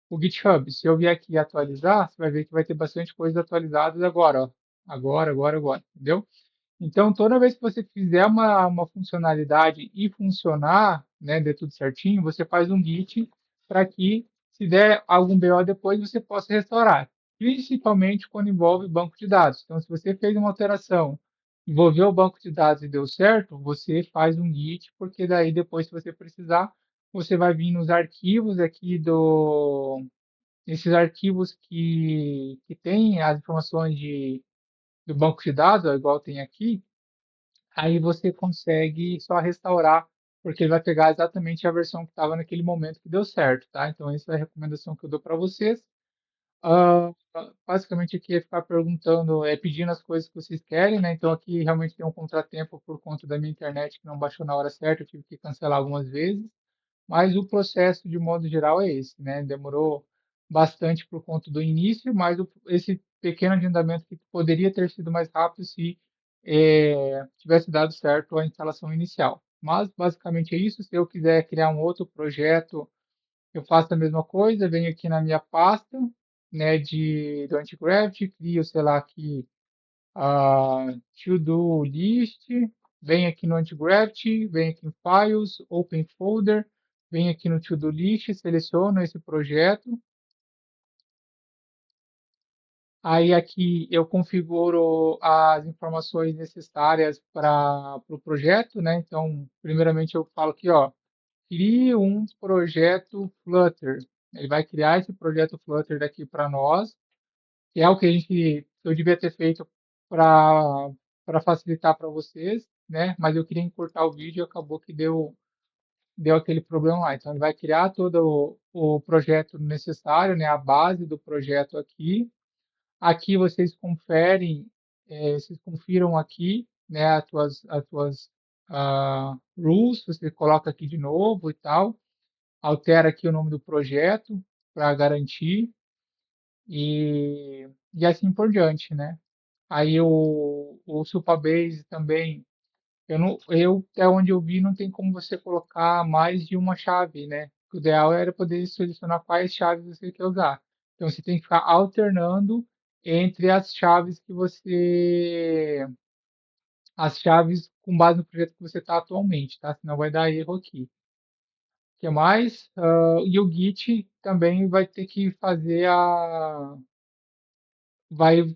o GitHub. Se eu vier aqui atualizar, você vai ver que vai ter bastante coisas atualizadas agora, ó. Agora, entendeu? Então, toda vez que você fizer uma funcionalidade e funcionar, né, dê tudo certinho, você faz um Git para que, se der algum BO depois, você possa restaurar. Principalmente quando envolve banco de dados. Então, se você fez uma alteração, envolveu o banco de dados e deu certo, você faz um Git, porque daí depois, se você precisar, você vai vir nos arquivos aqui esses arquivos que tem as informações do banco de dados, ó, igual tem aqui, aí você consegue só restaurar, porque ele vai pegar exatamente a versão que estava naquele momento que deu certo, tá? Então, essa é a recomendação que eu dou para vocês. Ah, basicamente, aqui é ficar perguntando, pedindo as coisas que vocês querem, né? Então, aqui realmente tem um contratempo por conta da minha internet que não baixou na hora certa, eu tive que cancelar algumas vezes. Mas o processo, de modo geral, é esse, né? Demorou bastante por conta do início, mas esse pequeno agendamento que poderia ter sido mais rápido se tivesse dado certo a instalação inicial. Mas, basicamente, é isso. Se eu quiser criar um outro projeto, eu faço a mesma coisa, venho aqui na minha pasta, né, do Antigravity, crio, sei lá, aqui a to-do list, vem aqui no Antigravity, vem aqui em Files, Open Folder, vem aqui no to-do list, seleciono esse projeto. Aí aqui eu configuro as informações necessárias para o projeto, né? Então, primeiramente eu falo aqui, ó, crie um projeto Flutter. Ele vai criar esse projeto Flutter daqui para nós, que é o que eu devia ter feito para facilitar para vocês, né? Mas eu queria encurtar o vídeo e acabou que deu aquele problema lá. Então, ele vai criar todo o projeto necessário, né? A base do projeto aqui. Aqui vocês conferem, vocês confiram aqui, né? As tuas rules, você coloca aqui de novo e tal. Altera aqui o nome do projeto para garantir e assim por diante, né? Aí o Supabase também, até onde eu vi, não tem como você colocar mais de uma chave, né? O ideal era poder selecionar quais chaves você quer usar. Então você tem que ficar alternando entre as chaves com base no projeto que você está atualmente, tá? Senão vai dar erro aqui. O que mais? E o Git também vai ter que fazer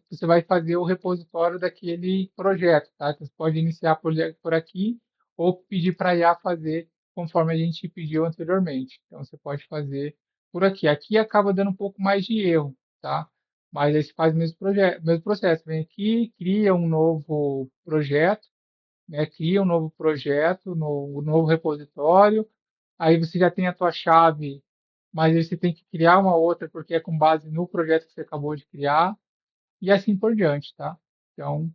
você vai fazer o repositório daquele projeto, tá? Então, você pode iniciar por aqui ou pedir para a IA fazer conforme a gente pediu anteriormente. Então, você pode fazer por aqui. Aqui acaba dando um pouco mais de erro, tá? Mas aí você faz o mesmo projeto, mesmo processo. Vem aqui, cria um novo projeto, né? Cria um novo projeto, um novo repositório. Aí você já tem a tua chave, mas aí você tem que criar uma outra porque é com base no projeto que você acabou de criar e assim por diante, tá? Então,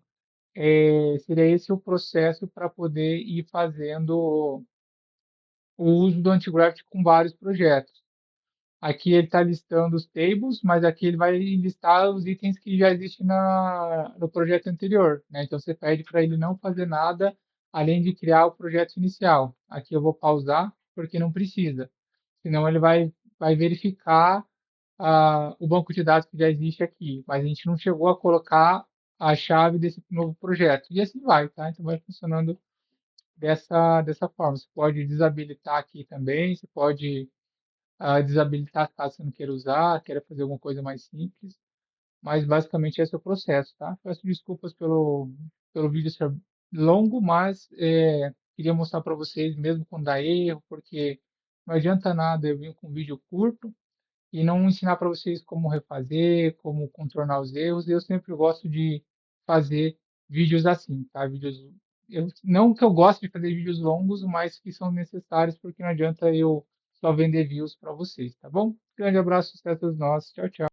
seria esse o processo para poder ir fazendo o uso do Antigraft com vários projetos. Aqui ele está listando os tables, mas aqui ele vai listar os itens que já existem no projeto anterior, né? Então, você pede para ele não fazer nada além de criar o projeto inicial. Aqui eu vou pausar, porque não precisa. Senão ele vai verificar o banco de dados que já existe aqui, mas a gente não chegou a colocar a chave desse novo projeto. E assim vai, tá? Então vai funcionando dessa forma. Você pode desabilitar aqui também, você pode desabilitar caso você não queira usar, queira fazer alguma coisa mais simples, mas basicamente esse é o processo, tá? Peço desculpas pelo vídeo ser longo, mas queria mostrar para vocês mesmo quando dá erro, porque não adianta nada eu vir com um vídeo curto e não ensinar para vocês como refazer, como contornar os erros. Eu sempre gosto de fazer vídeos assim, tá? Não que eu goste de fazer vídeos longos, mas que são necessários, porque não adianta eu só vender views para vocês, tá bom? Grande abraço, sucesso a todos nós. Tchau, tchau.